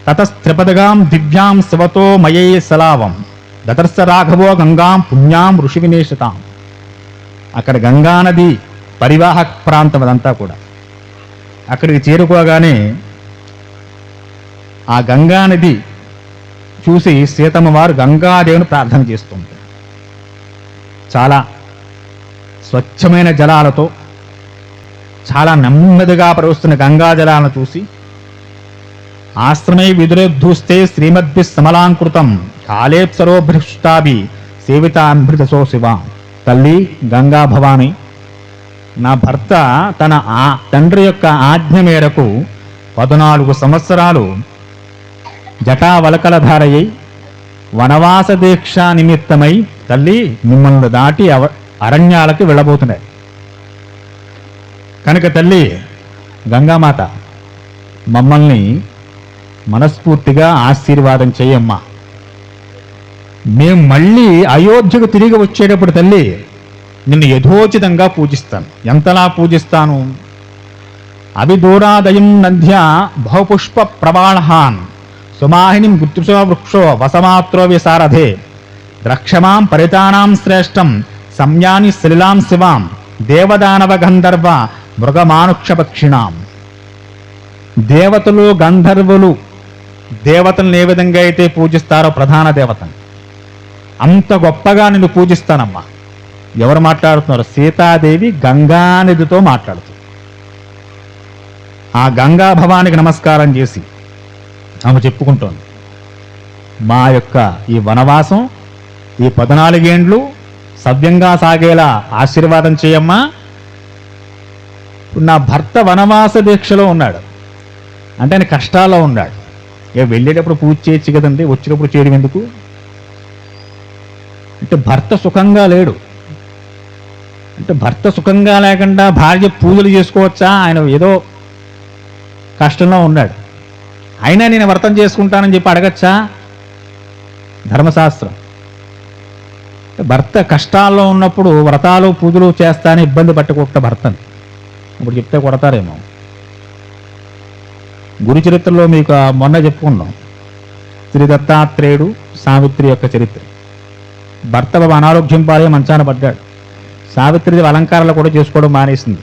తతస్త్రిపదగాం దివ్యాం శివతో మయై సలావం దదర్శ రాఘవో గంగాం పుణ్యాం ఋషి వినేశతాం. అక్కడ గంగానది పరివాహక ప్రాంతం అదంతా కూడా. అక్కడికి చేరుకోగానే ఆ గంగానది చూసి సీతమ్మ వారు గంగాదేవిని ప్రార్థన చేస్తుంది. చాలా స్వచ్ఛమైన జలాలతో చాలా నెమ్మదిగా ప్రవహిస్తున్న గంగా జలాలను చూసి ఆశ్రమే విదురోద్ధూస్తే శ్రీమద్భి సమలాంకృతం కాళేప్సరోభృష్టాభి సేవితాంభృతసో శివ. తల్లి గంగా భవాని, నా భర్త తన తండ్రి యొక్క ఆజ్ఞ మేరకు 14 సంవత్సరాలు జటావలకలధారయ్యి వనవాస దీక్ష నిమిత్తమై తల్లి మిమ్మల్ని దాటి అరణ్యాలకి వెళ్ళబోతున్నాయి కనుక తల్లి గంగామాత మమ్మల్ని మనస్ఫూర్తిగా ఆశీర్వాదం చేయమ్మా. మేము మళ్ళీ అయోధ్యకు తిరిగి వచ్చేటప్పుడు తల్లి నిన్ను యథోచితంగా పూజిస్తాను. ఎంతలా పూజిస్తాను? అవిదూరాదయం నంద్య బహుపుష్ప ప్రవాళహాన్ సుమాహినిం గుత్రుషో వృక్షో వసమాత్రో విసారథే ద్రక్షమాం పరితానాం శ్రేష్టం సంయాని సలిలాం శివాం దేవదానవ గంధర్వ మృగమానుక్షపక్షిణాం. దేవతలు గంధర్వులు దేవతలను ఏ విధంగా అయితే పూజిస్తారో ప్రధాన దేవతను అంత గొప్పగా నిన్ను పూజిస్తానమ్మా. ఎవరు మాట్లాడుతున్నారు? సీతాదేవి గంగానదితో మాట్లాడుతుంది. ఆ గంగా భవానికి నమస్కారం చేసి ఆమె చెప్పుకుంటోంది, మా యొక్క ఈ వనవాసం ఈ 14 ఏండ్లు సవ్యంగా సాగేలా ఆశీర్వాదం చేయమ్మా. నా భర్త వనవాస దీక్షలో ఉన్నాడు అంటే ఆయన కష్టాల్లో ఉన్నాడు. ఇక వెళ్ళేటప్పుడు పూజ చేయొచ్చు కదండి, వచ్చినప్పుడు చేయడం ఎందుకు? అంటే భర్త సుఖంగా లేడు. అంటే భర్త సుఖంగా లేకుండా భార్య పూజలు చేసుకోవచ్చా? ఆయన ఏదో కష్టంలో ఉన్నాడు, అయినా నేను వ్రతం చేసుకుంటానని చెప్పి అడగచ్చా? ధర్మశాస్త్రం భర్త కష్టాల్లో ఉన్నప్పుడు వ్రతాలు పూజలు చేస్తానని ఇబ్బంది పట్టుకుంటున్న భర్తని ఇప్పుడు చెప్తే కొడతారేమో. గురు చరిత్రలో మీకు మొన్న చెప్పుకున్నాం, శ్రీ దత్తాత్రేయుడు సావిత్రి యొక్క చరిత్ర. భర్త బాబు అనారోగ్యం పాలే మంచాన పడ్డాడు. సావిత్రి అలంకారాలు కూడా చేసుకోవడం మానేసింది.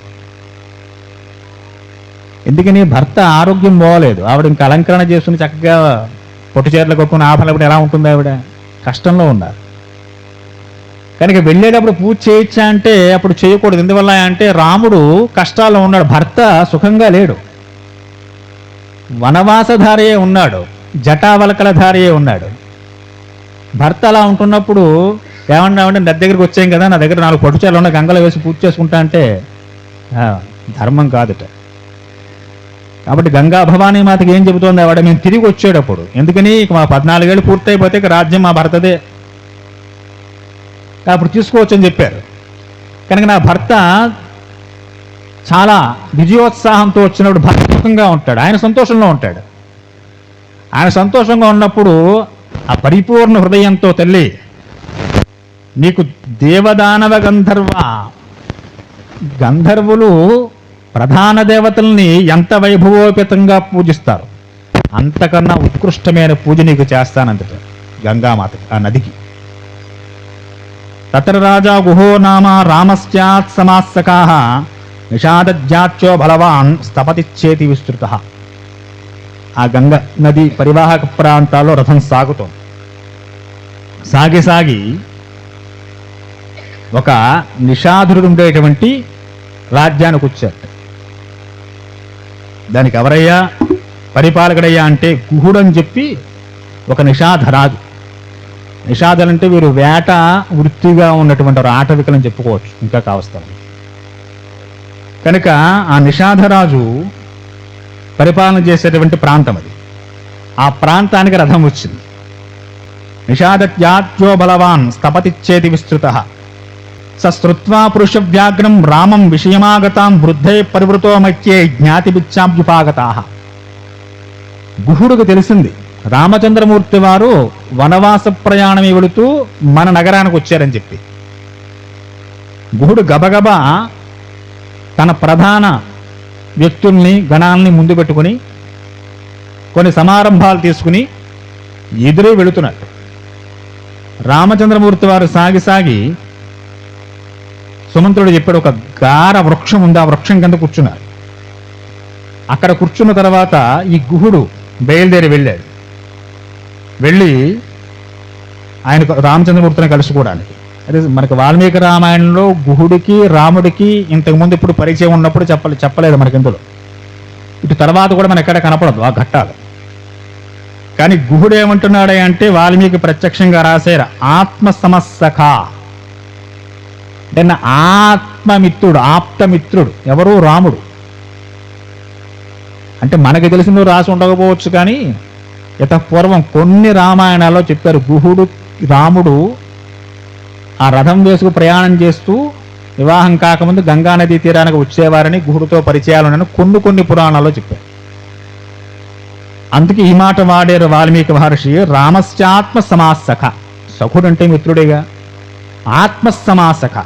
ఎందుకని? భర్త ఆరోగ్యం పోలేదు. ఆవిడ ఇంకా అలంకరణ చేసుకుని చక్కగా పొట్టు చీరలు కొట్టుకుని ఆభరణలు ఎలా ఉంటుంది? ఆవిడ కష్టంలో ఉన్నారు. కనుక వెళ్ళేటప్పుడు పూజ చేయొచ్చా అంటే అప్పుడు చేయకూడదు. ఎందువల్ల అంటే రాముడు కష్టాల్లో ఉన్నాడు, భర్త సుఖంగా లేడు. వనవాసధారియే ఉన్నాడు, జటావలకలధారియే ఉన్నాడు. భర్త అలా ఉంటున్నప్పుడు ఏమన్నా నా దగ్గరికి వచ్చాం కదా, నా దగ్గర 4 పట్టు చీరలు ఉన్న గంగలో వేసి పూజ చేసుకుంటా అంటే ధర్మం కాదుట. కాబట్టి గంగా భవానీ మాతకి ఏం చెబుతోంది ఆవిడ? మేము తిరిగి వచ్చేటప్పుడు, ఎందుకని మా 14 ఏళ్ళు పూర్తయిపోతే రాజ్యం మా భర్తదే, అప్పుడు తీసుకోవచ్చని చెప్పారు. కనుక నా భర్త చాలా విజయోత్సాహంతో వచ్చినప్పుడు భర్త సుఖంగా ఉంటాడు, ఆయన సంతోషంలో ఉంటాడు. ఆయన సంతోషంగా ఉన్నప్పుడు ఆ పరిపూర్ణ హృదయంతో తల్లి నీకు దేవదానవ గంధర్వులు ప్రధాన దేవతల్ని ఎంత వైభవోపేతంగా పూజిస్తారు, అంతకన్నా ఉత్కృష్టమైన పూజ నీకు చేస్తానంతట గంగామాతకి, ఆ నదికి. తత్ర రాజా గుహో నామ రామస్యాత్ సమాస్సకాః నిషాదజ్ఞాత్యో బలవాన్ స్థపతిచ్చేతి విస్తృతః. ఆ గంగ నది పరివాహక ప్రాంతాల్లో రథం సాగుతోంది. సాగి ఒక నిషాధుడు ఉండేటువంటి రాజ్యానికి వచ్చారు. దానికి ఎవరయ్యా పరిపాలకుడయ్యా అంటే గుహుడు అని చెప్పి ఒక నిషాధరాజు. నిషాదులంటే వీరు వేట వృత్తిగా ఉన్నటువంటి వారు, ఆటవికలని చెప్పుకోవచ్చు ఇంకా కావస్తారు. కనుక ఆ నిషాధరాజు పరిపాలన చేసేటువంటి ప్రాంతం అది. ఆ ప్రాంతానికి రథం వచ్చింది. నిషాదత్యాజ్యో బలవాన్ స్థపతిచ్చేతి విస్తృతః సశ్రుత్వా పురుష వ్యాఘ్రం రామం విషయమాగతాం వృద్ధై పరివృతో మధ్యే జ్ఞాతిభిచ్చాభ్యుపాగతాః. గుహుడుకు తెలిసింది రామచంద్రమూర్తి వారు వనవాస ప్రయాణం వెళుతూ మన నగరానికి వచ్చారని చెప్పి. గుహుడు గబగబా తన ప్రధాన వ్యక్తుల్ని గణాలని ముందు పెట్టుకుని కొన్ని సమారంభాలు తీసుకుని ఎదురే వెళుతున్నట్టు. రామచంద్రమూర్తి వారు సాగి సుమంత్రుడు చెప్పాడు, ఒక గార వృక్షం ఉంది, ఆ వృక్షం కింద కూర్చున్నారు. అక్కడ కూర్చున్న తర్వాత ఈ గుహుడు బయలుదేరి వెళ్ళాడు. వెళ్ళి ఆయన రామచంద్రమూర్తిని కలుసుకోవడానికి. అదే మనకి వాల్మీకి రామాయణంలో గుహుడికి రాముడికి ఇంతకుముందు ఇప్పుడు పరిచయం ఉన్నప్పుడు చెప్పలేదు మనకి ఇందులో. ఇటు తర్వాత కూడా మన ఎక్కడ కనపడదు ఆ ఘట్టాలు. కానీ గుహుడు ఏమంటున్నాడే అంటే వాల్మీకి ప్రత్యక్షంగా రాశారు, ఆత్మ సమస్సఖ అంటే నా ఆత్మమిత్రుడు, ఆప్తమిత్రుడు ఎవరు? రాముడు. అంటే మనకి తెలిసిందో రాసి ఉండకపోవచ్చు, కానీ పూర్వం కొన్ని రామాయణాల్లో చెప్పారు గుహుడు రాముడు ఆ రథం వేసుకు ప్రయాణం చేస్తూ వివాహం కాకముందు గంగానదీ తీరానికి వచ్చేవారని, గుహుడితో పరిచయాలున్నాయని కొన్ని పురాణాల్లో చెప్పారు. అందుకే ఈ మాట వాడారు వాల్మీకి మహర్షి, రామస్యాత్మ సమాసఖ. సఖుడు అంటే మిత్రుడేగా, ఆత్మ సమాసఖ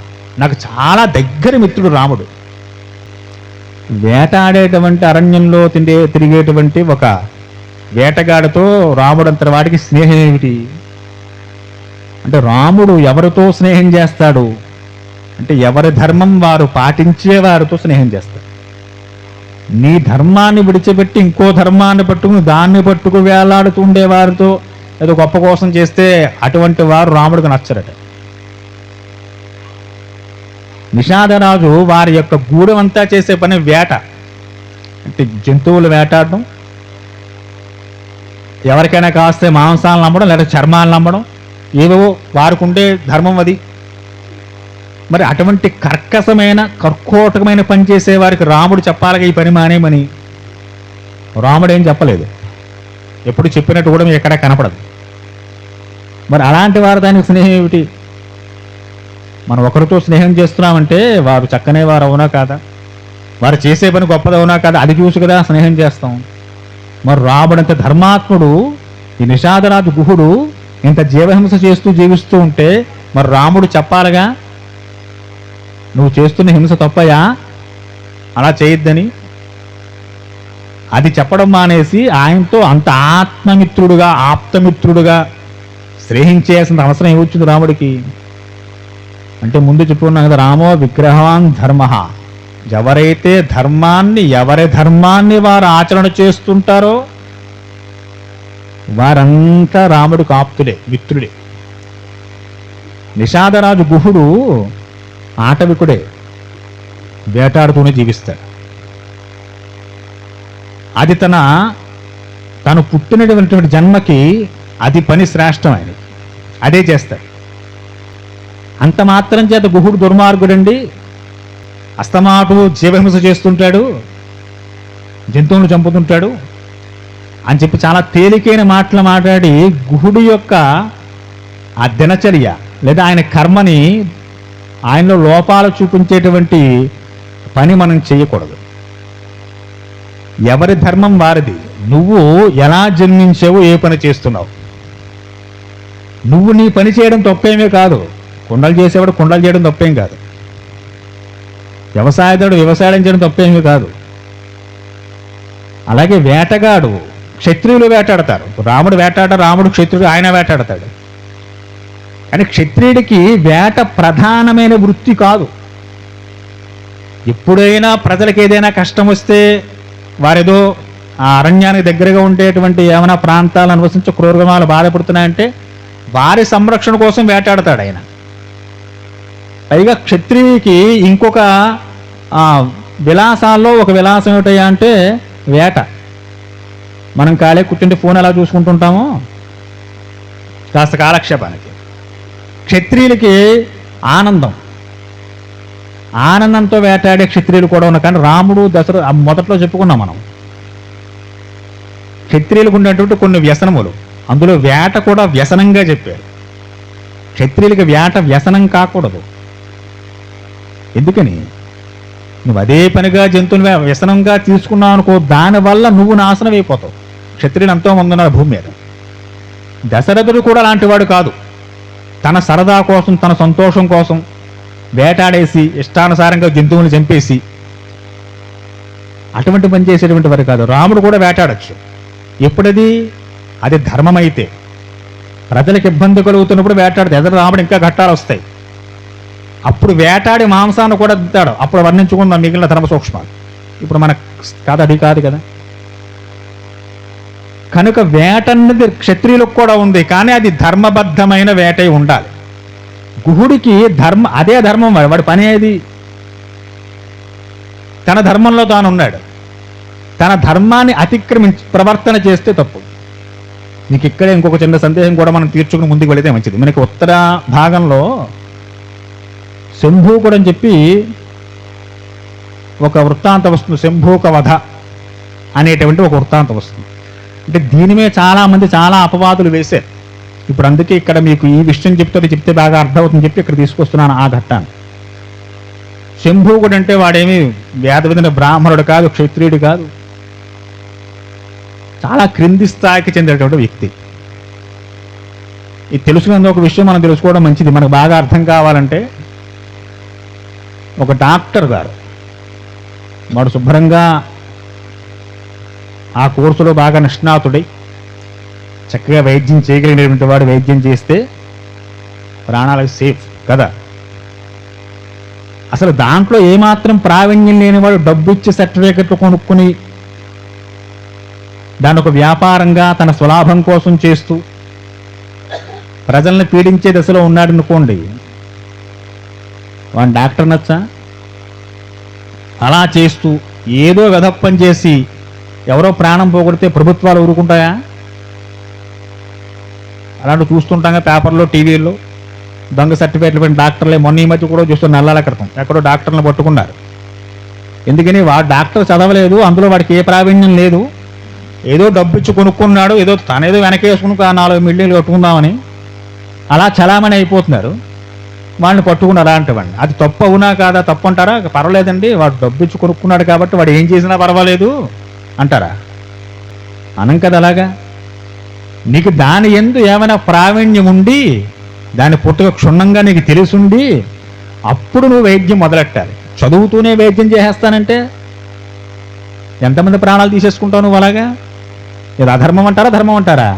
నాకు చాలా దగ్గర మిత్రుడు రాముడు. వేటాడేటువంటి అరణ్యంలో తిరిగేటువంటి ఒక వేటగాడితో రాముడంతటి వాడికి స్నేహం ఏమిటి అంటే, రాముడు ఎవరితో స్నేహం చేస్తాడు అంటే ఎవరి ధర్మం వారు పాటించే వారితో స్నేహం చేస్తాడు. నీ ధర్మాన్ని విడిచిపెట్టి ఇంకో ధర్మాన్ని పట్టుకుని దాన్ని పట్టుకు వేలాడుతూ ఉండేవారితో ఏదో గొప్ప కోసం చేస్తే అటువంటి వారు రాముడికి నచ్చరట. నిషాదరాజు వారి యొక్క గూడెం అంతా చేసే పని వేట, అంటే జంతువులు వేటాడడం, ఎవరికైనా కాస్తే మాంసాలను నమ్మడం లేదా చర్మాలను నమ్మడం, ఏవో వారికి ఉండే ధర్మం అది. మరి అటువంటి కర్కోటకమైన పని చేసే వారికి రాముడు చెప్పాలిగా ఈ పని మానేమని. రాముడు ఏం చెప్పలేదు, ఎప్పుడు చెప్పినట్టు కూడా ఎక్కడా కనపడదు. మరి అలాంటి వారు దానికి స్నేహం ఏమిటి? మనం ఒకరితో స్నేహం చేస్తున్నామంటే వారు చక్కనే వారు అవునా కాదా, వారు చేసే పని గొప్పదవునా కాదా, అది చూసి కదా స్నేహం చేస్తాం. మరి రాబడంత ధర్మాత్ముడు ఈ నిషాదరాజు గుహుడు ఇంత జీవహింస చేస్తూ జీవిస్తూ ఉంటే మరి రాముడు చెప్పాలిగా, నువ్వు చేస్తున్న హింస తప్పయా, అలా చేయొద్దని. అది చెప్పడం మానేసి ఆయనతో అంత ఆత్మమిత్రుడుగా ఆప్తమిత్రుడుగా స్నేహించేయాల్సిన అవసరం ఏమొచ్చింది రాముడికి అంటే, ముందు చెప్పుకున్నాం కదా, రామో విగ్రహవాన్ ధర్మ. ఎవరైతే ఎవరి ధర్మాన్ని వారు ఆచరణ చేస్తుంటారో వారంతా రాముడికి ఆప్తుడే, మిత్రుడే. నిషాదరాజు గుహుడు ఆటవికుడే, వేటాడుతూనే జీవిస్తాడు. అది తను పుట్టినటువంటి జన్మకి అది పని శ్రేష్టం, ఆయన అదే చేస్తాడు. అంత మాత్రం చేత గుహుడు దుర్మార్గుడండి, అస్తమాటు జీవహింస చేస్తుంటాడు, జంతువులను చంపుతుంటాడు అని చెప్పి చాలా తేలికైన మాటలు మాట్లాడి గుహుడు యొక్క ఆ దినచర్య లేదా ఆయన కర్మని, ఆయనలో లోపాలు చూపించేటువంటి పని మనం చేయకూడదు. ఎవరి ధర్మం వారిది. నువ్వు ఎలా జన్మించావు, ఏ పని చేస్తున్నావు, నువ్వు నీ పని చేయడం తప్పేమీ కాదు. కుండలు చేసేవాడు కుండలు చేయడం తప్పేం కాదు, వ్యవసాయదాడు వ్యవసాయం చేయడం తప్పేమీ కాదు. అలాగే వేటగాడు, క్షత్రియులు వేటాడతారు. రాముడు రాముడు క్షత్రియుడు, ఆయన వేటాడతాడు. కానీ క్షత్రియుడికి వేట ప్రధానమైన వృత్తి కాదు. ఎప్పుడైనా ప్రజలకు ఏదైనా కష్టం వస్తే, వారేదో ఆ అరణ్యానికి దగ్గరగా ఉండేటువంటి ఏమైనా ప్రాంతాలను నివసించే క్రూరమృగాలు బాధపడుతున్నాయంటే వారి సంరక్షణ కోసం వేటాడతాడు ఆయన. పైగా క్షత్రియుడికి ఇంకొక విలాసాల్లో ఒక విలాసం ఏమిటయ్యా అంటే వేట. మనం ఖాళీ కూర్చుంటే ఫోన్ ఎలా చూసుకుంటుంటామో కాస్త కాలక్షేపానికి, క్షత్రియులకి ఆనందంతో వేటాడే క్షత్రియులు కూడా ఉన్నారు. కానీ రాముడు దశరథ మొదట్లో చెప్పుకున్నాం మనం, క్షత్రియులకు ఉన్నటువంటి కొన్ని వ్యసనములు, అందులో వేట కూడా వ్యసనంగా చెప్పారు. క్షత్రియులకి వేట వ్యసనం కాకూడదు. ఎందుకని, నువ్వు అదే పనిగా జంతువుని వ్యసనంగా తీసుకున్నావు అనుకో, దానివల్ల నువ్వు నాశనం అయిపోతావు. క్షత్రియులు ఎంతో మంది ఉన్నారు భూమి మీద. దశరథుడు కూడా అలాంటివాడు కాదు. తన సరదా కోసం, తన సంతోషం కోసం వేటాడేసి ఇష్టానుసారంగా జంతువులను చంపేసి అటువంటి పని చేసేటువంటి వారు కాదు. రాముడు కూడా వేటాడచ్చు. ఎప్పుడది, అది ధర్మమైతే. ప్రజలకు ఇబ్బంది కలుగుతున్నప్పుడు వేటాడితే ఎదురు రాముడు ఇంకా ఘట్టాలు వస్తాయి. అప్పుడు వేటాడి మాంసాన్ని కూడా తింటాడు. అప్పుడు వర్ణించుకుందాం మిగిలిన ధర్మ సూక్ష్మాలు. ఇప్పుడు మన కథ అది కాదు కదా. కనుక వేట అన్నది క్షత్రియులకు కూడా ఉంది, కానీ అది ధర్మబద్ధమైన వేట ఉండాలి. గుహుడికి అదే ధర్మం. వాడి పని ఏది, తన ధర్మంలో తాను ఉన్నాడు. తన ధర్మాన్ని అతిక్రమించి ప్రవర్తన చేస్తే తప్పు. నీకు ఇక్కడే ఇంకొక చిన్న సందేహం కూడా మనం తీర్చుకుని ముందుకు వెళితే మంచిది. మనకి ఉత్తర భాగంలో శంభూకుడు అని చెప్పి ఒక వృత్తాంతం వస్తుంది. శంభూక వధ అనేటువంటి ఒక వృత్తాంతం వస్తుంది. అంటే దీని మీద చాలామంది చాలా అపవాదులు వేశారు. ఇప్పుడు అందుకే ఇక్కడ మీకు ఈ విషయం చెప్తే బాగా అర్థమవుతుందని చెప్పి ఇక్కడ తీసుకొస్తున్నాను ఆ ఘట్టాన్ని. శంభూకుడు అంటే వాడేమి వేద విధిన బ్రాహ్మణుడు కాదు, క్షత్రియుడు కాదు, చాలా క్రింది స్థాయికి చెందినటువంటి వ్యక్తి. ఇది తెలుసుకున్న ఒక విషయం మనం తెలుసుకోవడం మంచిది. మనకు బాగా అర్థం కావాలంటే, ఒక డాక్టర్ గారు వాడు శుభ్రంగా ఆ కోర్సులో బాగా నిష్ణాతుడై చక్కగా వైద్యం చేయగలిగినటువంటి వాడు వైద్యం చేస్తే ప్రాణాలకు సేఫ్ కదా. అసలు దాంట్లో ఏమాత్రం ప్రావీణ్యం లేనివాడు డబ్బు ఇచ్చి సర్టిఫికెట్లు కొనుక్కుని దాని ఒక వ్యాపారంగా తన స్వలాభం కోసం చేస్తూ ప్రజల్ని పీడించే దశలో ఉన్నాడు అనుకోండి, వాడు డాక్టర్ నచ్చా? అలా చేస్తూ ఏదో వెధప్పని చేసి ఎవరో ప్రాణం పోగొడితే ప్రభుత్వాలు ఊరుకుంటాయా? అలాంటి చూస్తుంటాగా పేపర్లో, టీవీల్లో దొంగ సర్టిఫికేట్లు పడిన డాక్టర్లే. మొన్న ఈ మధ్య కూడా చూస్తున్న నెలల క్రితం ఎక్కడో డాక్టర్లను పట్టుకున్నారు. ఎందుకని, వాడు డాక్టర్ చదవలేదు, అందులో వాడికి ఏ ప్రావీణ్యం లేదు, ఏదో డబ్బు ఇచ్చి కొనుక్కున్నాడు, ఏదో తనేదో వెనకేసుకుని 4 మిలియన్లు కట్టుకుందామని అలా చలామణి అయిపోతున్నారు. వాళ్ళని పట్టుకుని అలాంటి వాడిని. అది తప్పు అవునా కాదా? తప్పు అంటారా? పర్వాలేదండి, వాడు డబ్బు ఇచ్చి కొనుక్కున్నాడు కాబట్టి వాడు ఏం చేసినా పర్వాలేదు అంటారా? అనం కదా అలాగా. నీకు దాని యందు ఏమైనా ప్రావీణ్యం ఉండి దాని పుట్టుక క్షుణ్ణంగా నీకు తెలుసుండి అప్పుడు నువ్వు వైద్యం మొదలెట్టాలి. చదువుతూనే వైద్యం చేసేస్తానంటే ఎంతమంది ప్రాణాలు తీసేసుకుంటావు నువ్వు అలాగా? ఇది అధర్మం అంటారా, ధర్మం అంటారా?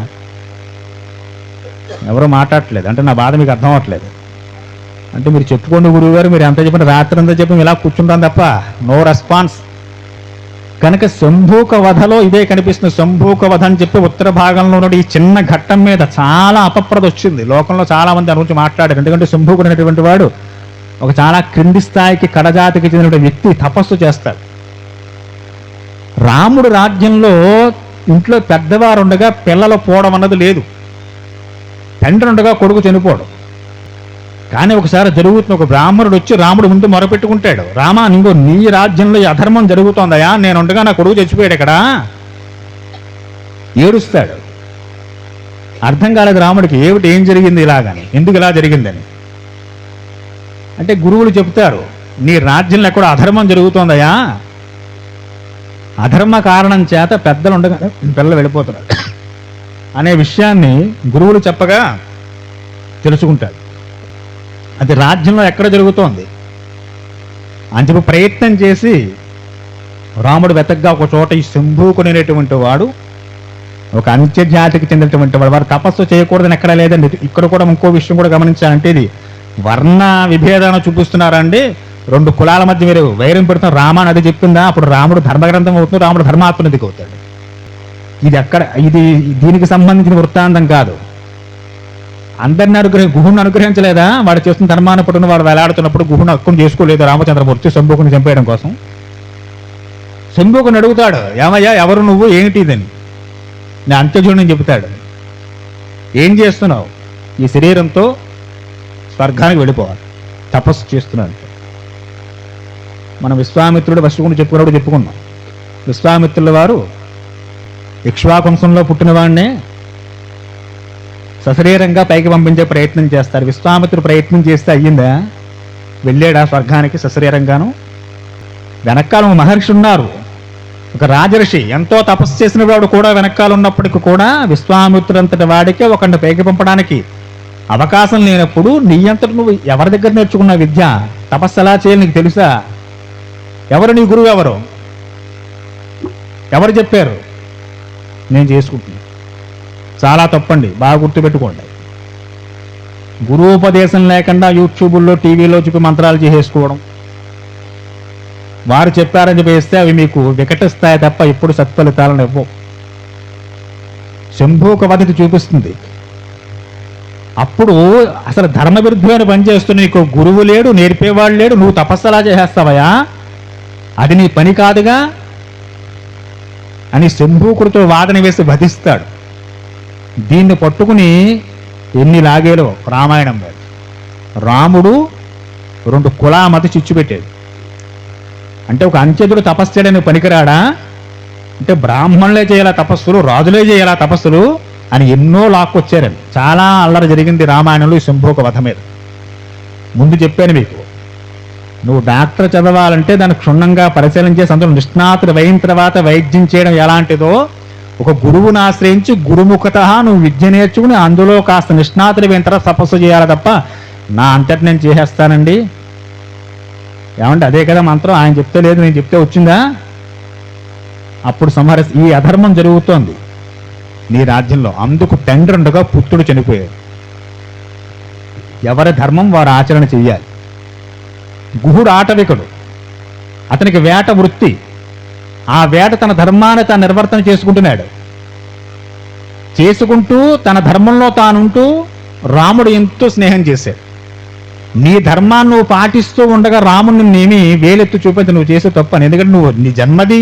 ఎవరో మాట్లాడట్లేదు అంటే నా బాధ మీకు అర్థం అవ్వట్లేదు. అంటే మీరు చెప్పుకోండి గురువు గారు, మీరు ఎంత చెప్పిన రాత్రి అంతా చెప్పి ఇలా కూర్చుంటాం తప్ప నో రెస్పాన్స్. కనుక శంభూక వధలో ఇదే కనిపిస్తుంది. శంభూక వధ అని చెప్పి ఉత్తర భాగంలో ఉన్న ఈ చిన్న ఘట్టం మీద చాలా అపప్రద వచ్చింది. లోకంలో చాలా మంది దాని గురించి మాట్లాడారు. ఎందుకంటే శంభూకుడు అనేటువంటి వాడు ఒక చాలా క్రింది స్థాయికి కడజాతికి చెందిన వ్యక్తి, తపస్సు చేస్తాడు. రాముడు రాజ్యంలో ఇంట్లో పెద్దవారు ఉండగా పిల్లలు పోవడం అన్నది లేదు. తండ్రి ఉండగా కొడుకు చనిపోవడం. కానీ ఒకసారి జరుగుతున్న ఒక బ్రాహ్మణుడు వచ్చి రాముడు ముందు మొరపెట్టుకుంటాడు, రామా నీకు నీ రాజ్యంలో ఈ అధర్మం జరుగుతోందయా, నేను ఉండగా నా కొడుకు చచ్చిపోయాడు ఇక్కడ. ఏడుస్తాడు. అర్థం కాలేదు రాముడికి, ఏమిటి ఏం జరిగింది ఇలాగని, ఎందుకు ఇలా జరిగిందని. అంటే గురువులు చెప్తారు, నీ రాజ్యంలో ఎక్కడ అధర్మం జరుగుతోందయా, అధర్మ కారణం చేత పెద్దలు ఉండగా పిల్లలు వెళ్ళిపోతున్నాడు అనే విషయాన్ని గురువులు చెప్పగా తెలుసుకుంటాడు. అది రాజ్యంలో ఎక్కడ జరుగుతోంది అని చెప్పి ప్రయత్నం చేసి రాముడు వెతగ్గా ఒక చోట ఈ శంభూకునేటువంటి వాడు ఒక అంత్య జాతికి చెందినటువంటి వాడు. వారు తపస్సు చేయకూడదని ఎక్కడ లేదండి. ఇక్కడ కూడా ఇంకో విషయం కూడా గమనించాలంటే ఇది వర్ణ విభేదాన్ని చూపిస్తున్నారండి. రెండు కులాల మధ్య మీరు వైరం పెడుతున్న రామాని అది చెప్పిందా, అప్పుడు రాముడు ధర్మగ్రంథం అవుతుంది, రాముడు ధర్మాత్మనిధికి అవుతాడు. ఇది దీనికి సంబంధించిన వృత్తాంతం కాదు. అందరిని గుహుని అనుగ్రహించలేదా? వాడు చేస్తున్న ధర్మాన్ని పట్టుకుని వాడు వేలాడుతున్నప్పుడు గుహుని హక్కును చేసుకోలేదు రామచంద్రమూర్తి శంభూకుని చంపేయడం కోసం. శంభూకుని అడుగుతాడు, ఏమయ్యా ఎవరు నువ్వు, ఏమిటి ఇదని. నా అంత్యజుడిని చెబుతాడు, ఏం చేస్తున్నావు, ఈ శరీరంతో స్వర్గానికి వెళ్ళిపోవాలి, తపస్సు చేస్తున్నాడు. మనం విశ్వామిత్రుడు వశుకుని చెప్పుకున్నాం. విశ్వామిత్రుల వారు ఇక్ష్వాకంశంలో పుట్టిన వాడినే సశరీరంగా పైకి పంపించే ప్రయత్నం చేస్తారు. విశ్వామిత్రుడు ప్రయత్నం చేస్తే అయ్యిందా? వెళ్ళాడా స్వర్గానికి సశరీరంగాను? వెనకాల మహర్షి ఉన్నారు, ఒక రాజర్షి ఎంతో తపస్సు చేసిన వాడు కూడా వెనకాల ఉన్నప్పటికీ కూడా విశ్వామిత్రుడంతటి వాడికే ఒకరిని పైకి పంపడానికి అవకాశం లేనప్పుడు నీ అంతటి నువ్వు ఎవరి దగ్గర నేర్చుకున్న విద్య, తపస్సు ఎలా చేయాలి నీకు తెలుసా? ఎవరు నీ గురువు? ఎవరు చెప్పారు? నేను చేసుకుంటున్నాను. చాలా తప్పండి, బాగా గుర్తుపెట్టుకోండి. గురువుపదేశం లేకుండా యూట్యూబుల్లో టీవీలో చెప్పి మంత్రాలు చేసేసుకోవడం, వారు చెప్పారని చెప్పేస్తే అవి మీకు వికటిస్తాయి తప్ప ఎప్పుడు సత్ఫలితాలను ఇవ్వవు. శంభూక వధతి చూపిస్తుంది. అప్పుడు అసలు ధర్మ విరుద్ధమైన పని చేస్తున్న నీకు గురువు లేడు, నేర్పేవాడు లేడు, నువ్వు తపస్సు ఎలా చేసేస్తావయా, అది నీ పని కాదుగా అని శంభూకుడితో వాదన వేసి వధిస్తాడు. దీన్ని పట్టుకుని ఎన్ని లాగేలో రామాయణం. రాముడు రెండు కులామతి చిచ్చు పెట్టాడు. అంటే ఒక అంత్యజుడు తపస్సు చేయడానికి పనికిరాడా? అంటే బ్రాహ్మణులే చేయాలా తపస్సులు, రాజులే చేయాలా తపస్సులు అని ఎన్నో లాక్కొచ్చారని చాలా అల్లరి జరిగింది రామాయణంలో ఈ శంభూక వధ మీద. ముందు చెప్పాను మీకు, నువ్వు డాక్టర్ చదవాలంటే దాన్ని క్షుణ్ణంగా పరిశీలన చేసి అందులో నిష్ణాతుడు అయిన తర్వాత వైద్యం చేయడం ఎలాంటిదో ఒక గురువుని ఆశ్రయించి గురుముఖత నువ్వు విద్య నేర్చుకుని అందులో కాస్త నిష్ణాతుడు అయిన తర్వాత తపస్సు చేయాలి తప్ప నా అంతటి నేను చేసేస్తానండి. ఏమంటే అదే కదా మంత్రం, ఆయన చెప్తే లేదు నేను చెప్తే వచ్చిందా? అప్పుడు ఈ అధర్మం జరుగుతోంది నీ రాజ్యంలో. అందుకు తండ్రి ఉండగా పుత్రుడు చనిపోయాడు. ఎవరి ధర్మం వారు ఆచరణ చెయ్యాలి. గుహుడు ఆటవికుడు, అతనికి వేట వృత్తి. ఆ వేట తన ధర్మాన్ని తాను నిర్వర్తన చేసుకుంటున్నాడు. చేసుకుంటూ తన ధర్మంలో తానుంటూ రాముడు ఎంతో స్నేహం చేశాడు. నీ ధర్మాన్ని నువ్వు పాటిస్తూ ఉండగా రాముడిని నేమి వేలెత్తు చూపించి నువ్వు చేసే తప్పని. ఎందుకంటే నువ్వు నీ జన్మది,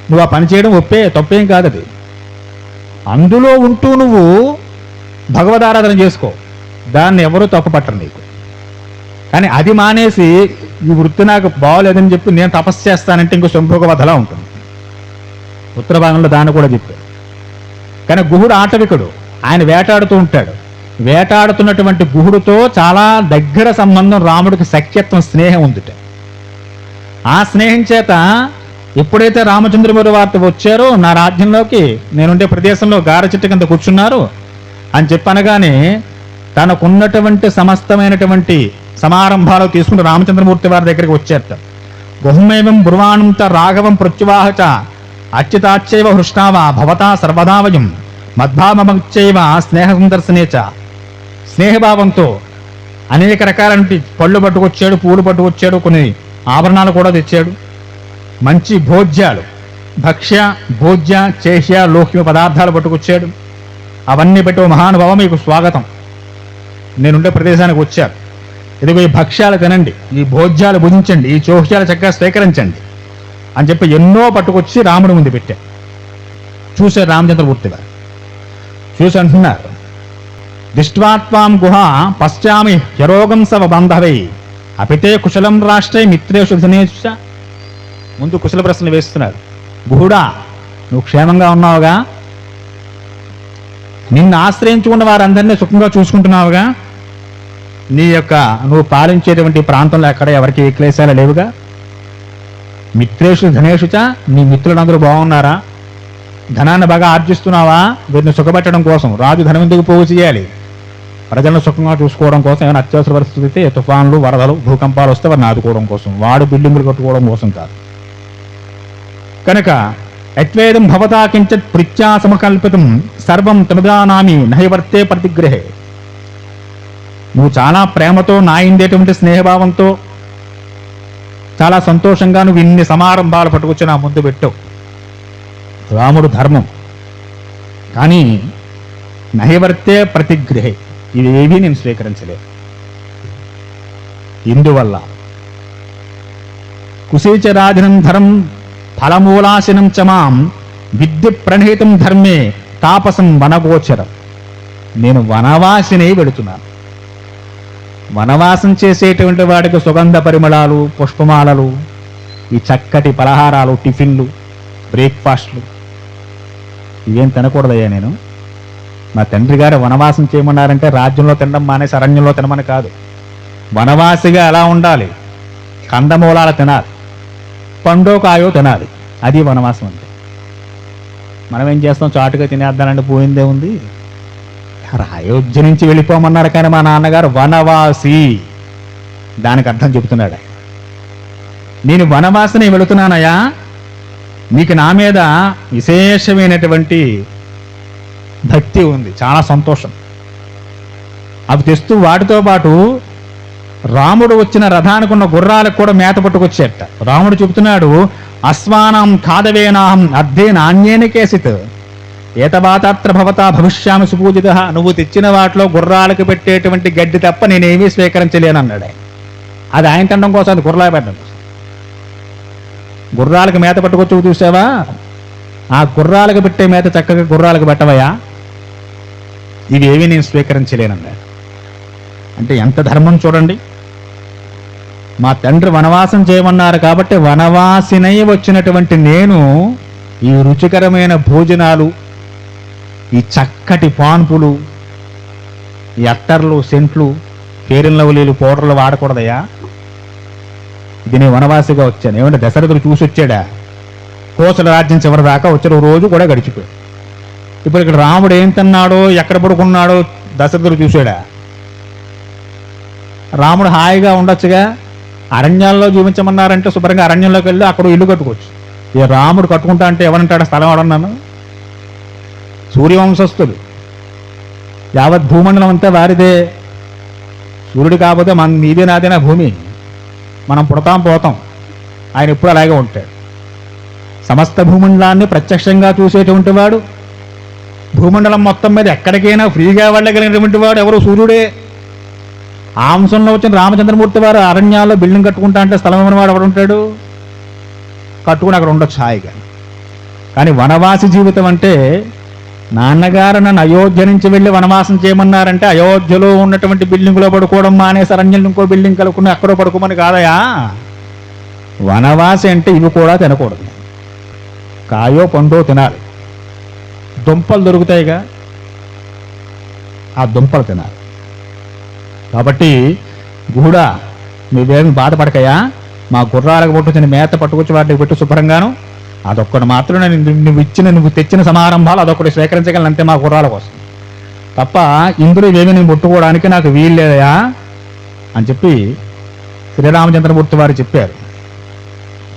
నువ్వు ఆ పని చేయడం తప్పేం కాదు. అది అందులో ఉంటూ నువ్వు భగవదారాధన చేసుకో, దాన్ని ఎవరూ తప్పుపట్టరు నీకు. కానీ అది మానేసి ఈ వృత్తి నాకు బాగోలేదని చెప్పి నేను తపస్సు చేస్తానంటే ఇంకో శంభూక వధలా ఉంటుంది. ఉత్తర భాగంలో దాన్ని కూడా చెప్పాడు. కానీ గుహుడు ఆటవికుడు, ఆయన వేటాడుతూ ఉంటాడు. వేటాడుతున్నటువంటి గుహుడితో చాలా దగ్గర సంబంధం, రాముడికి సఖ్యత్వం, స్నేహం ఉందిట. ఆ స్నేహం చేత ఎప్పుడైతే రామచంద్రమూర్తి వార్త వచ్చారో, నా రాజ్యంలోకి నేనుండే ప్రదేశంలో గార చెట్టు కింద కూర్చున్నారు అని చెప్పనగానే తనకున్నటువంటి సమస్తమైనటువంటి సమారంభాలు తీసుకుని రామచంద్రమూర్తి వారి దగ్గరికి వచ్చేట. గుహమేవం బ్రువాణంత రాఘవం ప్రత్యువాహచ అచ్యుతాచ్యవ హృష్ణావ భవతా సర్వదావయం మద్భావమచ్చైవ స్నేహ సందర్శనేచ. స్నేహభావంతో అనేక రకాలైన పళ్ళు పట్టుకొచ్చాడు, పూలు పట్టుకొచ్చాడు, కొన్ని ఆభరణాలు కూడా తెచ్చాడు. మంచి భోజ్యాలు, భక్ష్య భోజ్య చేహ్య లోహ్య పదార్థాలు పట్టుకొచ్చాడు. అవన్నీ పెట్టి, ఓ మహానుభావ మీకు స్వాగతం, నేనుండే ప్రదేశానికి వచ్చారు, ఇదిగో ఈ భక్ష్యాలు తినండి, ఈ భోజ్యాలు భుజించండి, ఈ చోహ్యాలు చక్కగా స్వీకరించండి అని చెప్పి ఎన్నో పట్టుకొచ్చి రాముడి ముందు పెట్టారు. చూశారు రామచంద్రమూర్తి గారు. చూసి అంటున్నారు, దిష్ట్వాత్వాం గుహ పశ్చామి యరోగం సవ బాంధవై అపితే కుశలం రాష్ట్రే మిత్రేషు ధనేష. ముందు కుశల ప్రశ్నలు వేస్తున్నారు. గుహుడా, నువ్వు క్షేమంగా ఉన్నావుగా? నిన్ను ఆశ్రయించుకున్న వారందరినీ సుఖంగా చూసుకుంటున్నావుగా? నువ్వు పాలించేటువంటి ప్రాంతంలో ఎక్కడ ఎవరికి ఏ క్లేశాలు లేవుగా? మిత్రేషు ధనేషుచ, నీ మిత్రులందరూ బాగున్నారా? ధనాన్ని బాగా ఆర్జిస్తున్నావా? వీరిని సుఖపెట్టడం కోసం. రాజు ధనం ఎందుకు పోగు చేయాలి? ప్రజలను సుఖంగా చూసుకోవడం కోసం. ఏమైనా అత్యవసర పరిస్థితి అయితే, తుఫాన్లు, వరదలు, భూకంపాలు వస్తే వారిని ఆదుకోవడం కోసం, వాడు బిల్డింగులు కట్టుకోవడం కోసం కాదు. కనుక యత్వేదం భవతా కించిత్ ప్రీత్యా సమకల్పితం సర్వం తనుదానామి నహైవర్తే ప్రతిగ్రహే. నువ్వు చాలా ప్రేమతో, నాయిందేటువంటి స్నేహభావంతో, చాలా సంతోషంగా నువ్వు ఇన్ని సమారంభాలు పట్టుకొచ్చి నా ముందు పెట్టావు. రాముడు ధర్మం, కానీ నహైవర్తే ప్రతిగ్రహే, ఇవేవీ నేను స్వీకరించలేదు. ఇందువల్ల కుశీచరాజనం ధరం ఫలమూలాశనం చమాం విద్య ప్రణీతం ధర్మే తాపసం వనగోచరం. నేను వనవాసిని వెళుతున్నాను. వనవాసం చేసేటువంటి వాడికి సుగంధ పరిమళాలు, పుష్పమాలలు, ఈ చక్కటి పలహారాలు, టిఫిన్లు, బ్రేక్ఫాస్ట్లు ఇవేం తినకూడదయ్యా. నేను మా తండ్రి గారు వనవాసం చేయమన్నారంటే రాజ్యంలో తినడం మానేసి అరణ్యంలో తినమని కాదు. వనవాసిగా ఎలా ఉండాలి? కందమూలాలు తినాలి, పండో కాయో తినాలి, అది వనవాసం అంటే. మనం ఏం చేస్తాం? చాటుగా తినేద్దానంటే పోయిందే ఉంది. అయోధ్య నుంచి వెళ్ళిపోమన్నారు, కానీ మా నాన్నగారు వనవాసి, దానికి అర్థం చెబుతున్నాడు. నేను వనవాసిని వెళుతున్నానయ్యా, నీకు నా మీద విశేషమైనటువంటి భక్తి ఉంది, చాలా సంతోషం. అవి తెస్తూ వాటితో పాటు రాముడు వచ్చిన రథానికి ఉన్న గుర్రాలకు కూడా మేత పట్టుకొచ్చేట. రాముడు చెబుతున్నాడు, అశ్వానాం ఖాదవేనాహం అర్ధే నాణ్యేన కేసిత్ ఏతవాతాత్ర భవతా భవిష్యామి సుపూజిత. నువ్వు తెచ్చిన వాటిలో గుర్రాలకు పెట్టేటువంటి గడ్డి తప్ప నేనేమీ స్వీకరించలేనన్నాడు. అది ఆయన తినడం కోసం, అది గుర్రాలు పెట్టడం కోసం. గుర్రాలకు మేత పట్టుకొచ్చి చూసావా? ఆ గుర్రాలకు పెట్టే మేత చక్కగా గుర్రాలకు పెట్టవయా? ఇవేవి నేను స్వీకరించలేనన్నాడు. అంటే ఎంత ధర్మం చూడండి. మా తండ్రి వనవాసం చేయమన్నారు కాబట్టి వనవాసినై వచ్చినటువంటి నేను ఈ రుచికరమైన భోజనాలు, ఈ చక్కటి పాన్పులు, ఈ అత్తర్లు, సెంట్లు, ఫేరిన్ లవ్లీలు, పౌడర్లు వాడకూడదయా? ఇది నేను వనవాసిగా వచ్చాను. ఏమంటే దశరథుడు చూసి వచ్చాడా? కోసల రాజ్యం చివరి దాకా వచ్చిన రోజు కూడా గడిచిపోయాడు. ఇప్పుడు ఇక్కడ రాముడు ఏం తిన్నాడో, ఎక్కడ పడుకున్నాడో దశరథుడు చూశాడా? రాముడు హాయిగా ఉండొచ్చుగా. అరణ్యాల్లో జీవించమన్నారంటే శుభ్రంగా అరణ్యంలోకి వెళ్ళి అక్కడ ఇల్లు కట్టుకోవచ్చు. ఇక రాముడు కట్టుకుంటా అంటే ఎవరంటాడు? స్థలం ఎవడన్నాను? సూర్యవంశస్థులు, యావత్ భూమండలం అంతా వారిదే. సూర్యుడు కాకపోతే నీదే నాదేనా భూమి? మనం పుడతాం పోతాం, ఆయన ఎప్పుడు అలాగే ఉంటాడు. సమస్త భూమండలాన్ని ప్రత్యక్షంగా చూసేటువంటి వాడు, భూమండలం మొత్తం మీద ఎక్కడికైనా ఫ్రీగా వెళ్ళగలిగినటువంటి వాడు ఎవరు? సూర్యుడే. ఆ అంశంలో వచ్చిన రామచంద్రమూర్తి వారు అరణ్యాల్లో బిల్డింగ్ కట్టుకుంటా అంటే స్థలం ఇవ్వని వాడు ఎవడు ఉంటాడు? కట్టుకుని అక్కడ ఉండొచ్చు హాయిగా. కానీ వనవాసి జీవితం అంటే, నాన్నగారు నన్ను అయోధ్య నుంచి వెళ్ళి వనవాసం చేయమన్నారంటే అయోధ్యలో ఉన్నటువంటి బిల్డింగ్లో పడుకోవడం మానేసి అరణ్యంలో ఇంకో బిల్డింగ్ కలుపుకుని అక్కడో పడుకోమని కాదయా. వనవాసి అంటే ఇవి కూడా తినకూడదు. కాయో పండో తినాలి. దుంపలు దొరుకుతాయిగా, ఆ దుంపలు తినాలి. కాబట్టి గుహుడా, నువ్వేమి బాధపడకయా, మా గుర్రాలకు పట్టుకుని మేత పట్టుకొచ్చి వాటికి పెట్టు శుభ్రంగాను, అదొక్కటి మాత్రం నువ్వు తెచ్చిన సమారంభాలు అదొకటి స్వీకరించగలను అంతే మా గుర్రాల కోసం, తప్ప ఇందులో ఇవేమి నేను ముట్టుకోవడానికి నాకు వీలు లేదయా అని చెప్పి శ్రీరామచంద్రమూర్తి వారు చెప్పారు.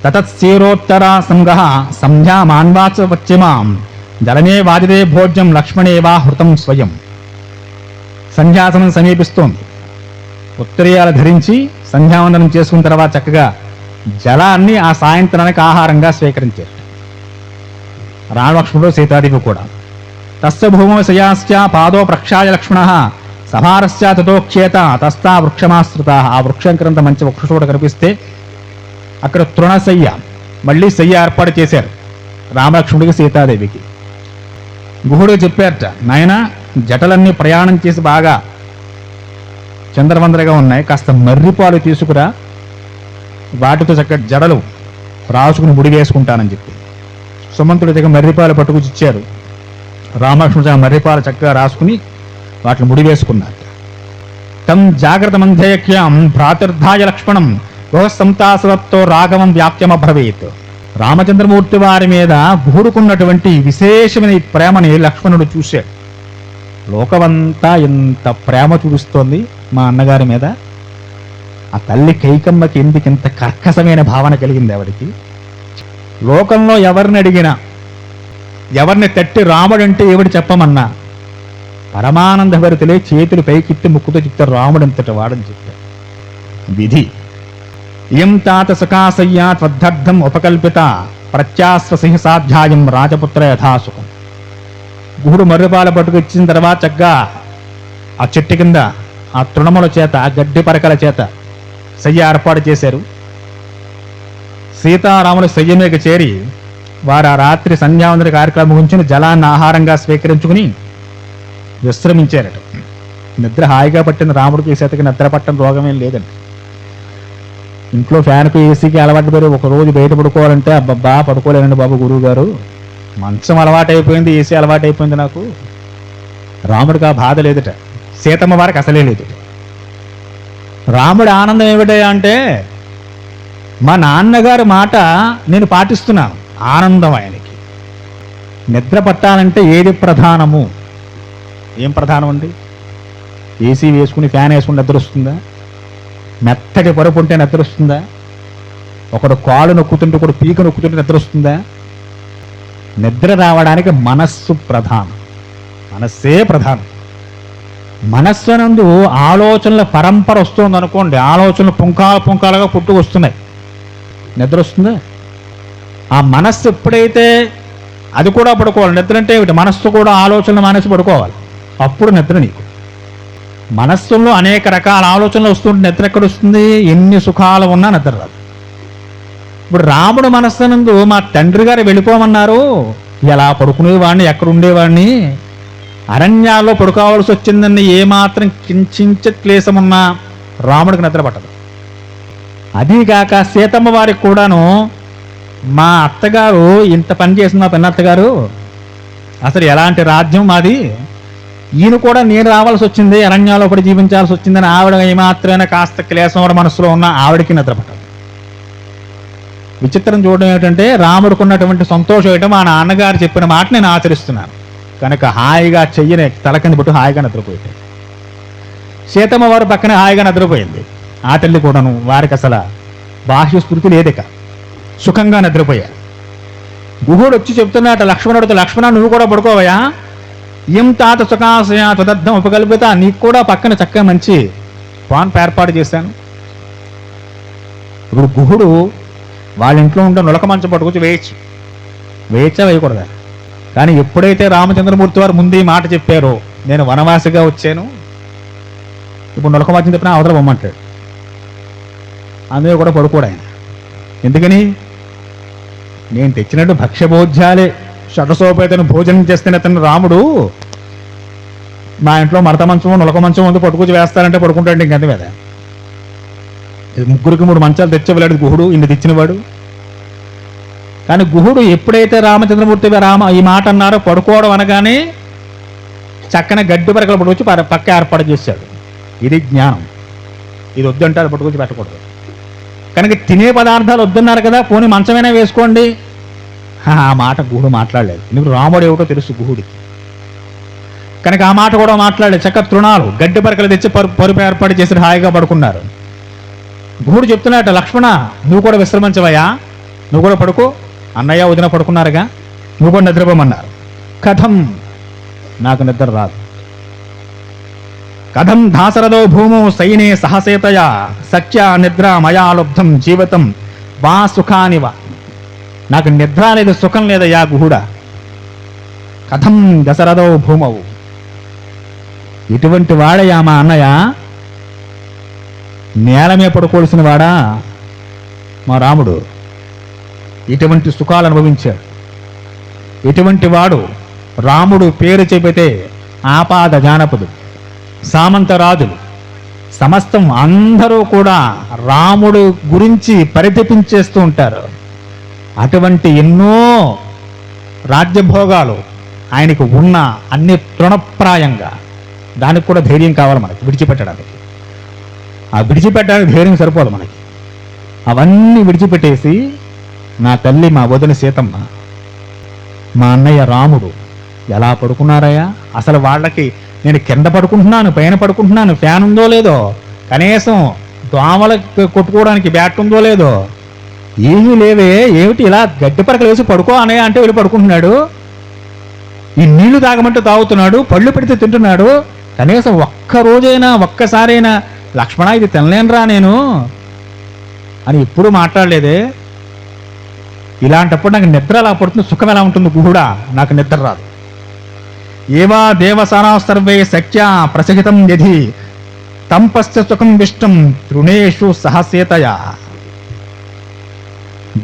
తతత్సీరోత్తర సంగ సంధ్యా మాన్వాచ పశ్చిమాం జలమే వాదిదే భోజ్యం లక్ష్మణేవా హృతం స్వయం. సంధ్యాసనం సమీపిస్తోంది. ఉత్తరీయాలు ధరించి సంధ్యావందనం చేసుకున్న తర్వాత చక్కగా జలాన్ని ఆ సాయంత్రానికి ఆహారంగా స్వీకరించారు రామలక్ష్మణుడు సీతాదేవి కూడా. తస్య భూమో శయాశ్చ పాదో ప్రక్షాయ లక్ష్మణ సభారశ్చ తతోక్షేత తస్థా వృక్షమాశ్రిత. ఆ వృక్షం క్రింద మంచి వృక్షచోట కనిపిస్తే అక్కడ తృణశయ్య, మళ్ళీ శయ్య ఏర్పాటు చేశారు రామలక్ష్మణుడికి సీతాదేవికి. గుహుడు చెప్పారట, నాయన జటలన్నీ ప్రయాణం చేసి బాగా చంద్రవందరగా ఉన్నాయి, కాస్త మర్రిపాలు తీసుకురా, వాటితో చక్కగా జడలు రాసుకుని ముడి వేసుకుంటానని చెప్పి సుమంతుడి దగ్గర మర్రిపాలు పట్టుకొచ్చి ఇచ్చారు. రామలక్ష్మణుడు ఆ మర్రిపాలు చక్కగా రాసుకుని వాటిని ముడి వేసుకున్నారు. తం జాగ్రత్త మంధేక్యం భ్రాతృర్ధాయ లక్ష్మణం గోసంతాసవత్తో రాఘవం వ్యాప్త్యమభ్రవేత్. రామచంద్రమూర్తి వారి మీద గుహుడుకున్నటువంటి విశేషమైన ఈ ప్రేమని లక్ష్మణుడు చూశాడు. లోకమంతా ఇంత ప్రేమ చూపిస్తోంది మా అన్నగారి మీద, ఆ తల్లి కైకమ్మకి ఎందుకు ఇంత కర్కశమైన భావన కలిగింది ఆవిడికి. లోకంలో ఎవరిని అడిగినా, ఎవరిని తట్టి రాముడంటే ఏమిటి చెప్పమన్నా పరమానంద భరితులే చేతులు పైకిట్టి ముక్కుతో చెప్తారు రాముడంతటి వాడని చెప్పారు. విధి ఇయం తాత సకాశయ్యా త్వద్ధర్థం ఉపకల్పిత ప్రత్యాస్వసిహ సాధ్యాయం రాజపుత్ర యథాసుఖం. గుహుడు మర్రిపాల పట్టుకు ఇచ్చిన తర్వాత చక్కగా ఆ చెట్టు కింద ఆ తృణముల చేత, ఆ గడ్డి పరకల చేత శయ్య ఏర్పాటు చేశారు. సీతారాములు శయ్య మీద చేరి వారు ఆ రాత్రి సంధ్యావందన కార్యక్రమం ముగించుని జలాన్ని ఆహారంగా స్వీకరించుకుని విశ్రమించారట. నిద్ర హాయిగా పట్టిన రాముడికి సీతకి నిద్ర పట్టని రోగమేం లేదండి. ఇంట్లో ఫ్యాన్కు ఏసీకి అలవాటు పడి ఒక రోజు బయట పడుకోవాలంటే అబ్బబ్బా పడుకోలేనండి బాబు గురువు గారు, మంచం అలవాటైపోయింది, ఏసీ అలవాటైపోయింది నాకు. రాముడికి ఆ బాధ లేదట, సీతమ్మ వారికి అసలే లేదు. రాముడి ఆనందం ఏమిటా అంటే మా నాన్నగారి మాట నేను పాటిస్తున్నాను, ఆనందం ఆయనకి. నిద్ర పట్టాలంటే ఏది ప్రధానము? ఏం ప్రధానం అండి? ఏసీ వేసుకుని ఫ్యాన్ వేసుకుని నిద్ర వస్తుందా? మెత్తటి పరుపు ఉంటే నిద్ర వస్తుందా? ఒకడు కాలు నొక్కుతుంటే ఒకడు పీక నొక్కుతుంటే నిద్ర వస్తుందా? నిద్ర రావడానికి మనస్సు ప్రధానం, మనస్సే ప్రధానం. మనస్సు నందు ఆలోచనల పరంపర వస్తుంది అనుకోండి, ఆలోచనలు పుంకాలుగా పుట్టుకు వస్తున్నాయి, నిద్ర వస్తుందా? ఆ మనస్సు ఎప్పుడైతే అది కూడా పడుకోవాలి. నిద్ర అంటే ఏమిటి? మనస్సు కూడా ఆలోచనలు మానేసి పడుకోవాలి, అప్పుడు నిద్ర నీకు. మనస్సులో అనేక రకాల ఆలోచనలు వస్తుంటే నిద్ర ఎక్కడ వస్తుంది? ఎన్ని సుఖాలు ఉన్నా నిద్ర రాదు. ఇప్పుడు రాముడు మనస్సునందు మా తండ్రి గారు వెళ్ళిపోమన్నారు, ఎలా పడుకునేవాడిని, ఎక్కడ ఉండేవాడిని, అరణ్యాల్లో పడుకోవాల్సి వచ్చిందని ఏమాత్రం కించించ క్లేశమున్నా రాముడికి నిద్ర పట్టదు. అదీగాక సీతమ్మ వారికి కూడాను మా అత్తగారు ఇంత పని చేసింది, మా పెన్నత్తగారు, అసలు ఎలాంటి రాజ్యం మాది, ఈయన కూడా నేను రావాల్సి వచ్చింది, అరణ్యాల్లో పడి జీవించాల్సి వచ్చిందని ఆవిడ ఏమాత్రమైనా కాస్త క్లేశం కూడా మనసులో ఉన్న ఆవిడకి నిద్ర పట్టదు. విచిత్రం చూడడం ఏంటంటే రాముడికి ఉన్నటువంటి సంతోషం ఏంటో మా నాన్నగారు చెప్పిన మాట నేను ఆచరిస్తున్నాను కనుక హాయిగా చెయ్యని తల కింద పెట్టి హాయిగా నిద్రపోయాడు. సీతమ్మ వారు పక్కనే హాయిగా నిద్రపోయింది. ఆ తల్లి కూడాను, వారికి అసలు బాహ్య స్మృతి లేదిక, సుఖంగా నిద్రపోయారు. గుహుడు వచ్చి చెప్తున్నట్టు లక్ష్మణుడితో, లక్ష్మణ నువ్వు కూడా పడుకోవయా, ఏం తాత సుఖాశయ తదర్థం ఉపకల్పిత, నీకు కూడా పక్కన చక్కగా మంచి పాన్ ఏర్పాటు చేశాను. ఇప్పుడు గుహుడు వాళ్ళ ఇంట్లో ఉండే నులక మంచం పట్టుకొచ్చి వేయచ్చా వేయకూడదా? కానీ ఎప్పుడైతే రామచంద్రమూర్తి వారు ముందు ఈ మాట చెప్పారో, నేను వనవాసిగా వచ్చాను, ఇప్పుడు నులక మంచం చెప్పినా అవతల బొమ్మంటాడు, అందులో కూడా పడుకోడు ఆయన. ఎందుకని? నేను తెచ్చినట్టు భక్ష్యభోజ్యాలే షటసోపేతను భోజనం చేస్తేనే అతను రాముడు మా ఇంట్లో మడత మంచం నులక మంచం ఉంది పట్టుకొచ్చి వేస్తారంటే పడుకుంటాడు ఇంకంత మీద. ముగ్గురికి 3 మంచాలు తెచ్చేవాడు గుహుడు, ఇన్ని తెచ్చినవాడు. కానీ గుహుడు ఎప్పుడైతే రామచంద్రమూర్తి ఈ మాట అన్నారో, పడుకోవడం అనగానే చక్కన గడ్డి పరకలు పట్టుకొచ్చి పక్క ఏర్పాటు చేశాడు. ఇది జ్ఞానం. ఇది వద్దంటే అది పట్టుకొచ్చి పెట్టకూడదు. కనుక తినే పదార్థాలు వద్దన్నారు కదా, పోనీ మంచమైనా వేసుకోండి. ఆ మాట గుహుడు మాట్లాడలేదు. ఎందుకు? రాముడు ఏమిటో తెలుసు గుహుడికి. కనుక ఆ మాట కూడా మాట్లాడలేదు. చక్క తృణాలు గడ్డి పరకలు తెచ్చి పరుపు ఏర్పాటు చేసి హాయిగా పడుకున్నారు. గుహుడు చెప్తున్నాడు, లక్ష్మణ నువ్వు కూడా విశ్రమించవయ్యా, నువ్వు కూడా పడుకో. అన్నయ్య వదిన పడుకున్నారుగా, నువ్వు కూడా నిద్రపోమన్నారు. కథం, నాకు నిద్ర రాదు. కథం దాసరథో భూమో సైనే సహసేతయ సత్య నిద్ర మయా లుబ్ధం జీవితం వా సుఖానివ. నాకు నిద్ర లేదు, సుఖం లేదయ్యా గుహుడా. కథం దశరథో భూమవు. ఇటువంటి వాడయ్యా మా అన్నయ్య, నేలమే పడుకోవలసిన వాడా మా రాముడు. ఇటువంటి సుఖాలు అనుభవించాడు. ఇటువంటి వాడు రాముడు పేరు చెబితే ఆపాద జానపదుడు, సామంతరాజులు సమస్తం అందరూ కూడా రాముడు గురించి పరితపించేస్తూ ఉంటారు. అటువంటి ఎన్నో రాజ్యభోగాలు ఆయనకు ఉన్న అన్ని తృణప్రాయంగా, దానికి కూడా ధైర్యం కావాలి మనకి విడిచిపెట్టడానికి. ఆ విడిచిపెట్టడానికి ధైర్యం సరిపోదు మనకి. అవన్నీ విడిచిపెట్టేసి నా తల్లి, మా వదిన సీతమ్మ, మా అన్నయ్య రాముడు ఎలా పడుకున్నారయ్యా. అసలు వాళ్ళకి నేను కింద పడుకుంటున్నాను, పైన పడుకుంటున్నాను, ఫ్యాన్ ఉందో లేదో, కనీసం దోమలకు కొట్టుకోవడానికి బ్యాట్ ఉందో లేదో, ఏమీ లేవే. ఏమిటి ఇలా గడ్డి పరకలు వేసి పడుకో అనే అంటే వెళ్ళి పడుకుంటున్నాడు. ఈ నీళ్లు తాగమంటే తాగుతున్నాడు, పళ్ళు పెడితే తింటున్నాడు. కనీసం ఒక్కరోజైనా ఒక్కసారైనా లక్ష్మణ ఇది తినలేనురా నేను అని ఎప్పుడూ మాట్లాడలేదే. ఇలాంటప్పుడు నాకు నిద్ర ఎలా పడుతుంది, సుఖం ఎలా ఉంటుంది గుహుడా, నాకు నిద్ర రాదు. ఏవా దేవసానా సర్వే సఖ్య ప్రసహితం యధి తంపస్య సుఖం విష్టం తృణేషు సహసేతయ.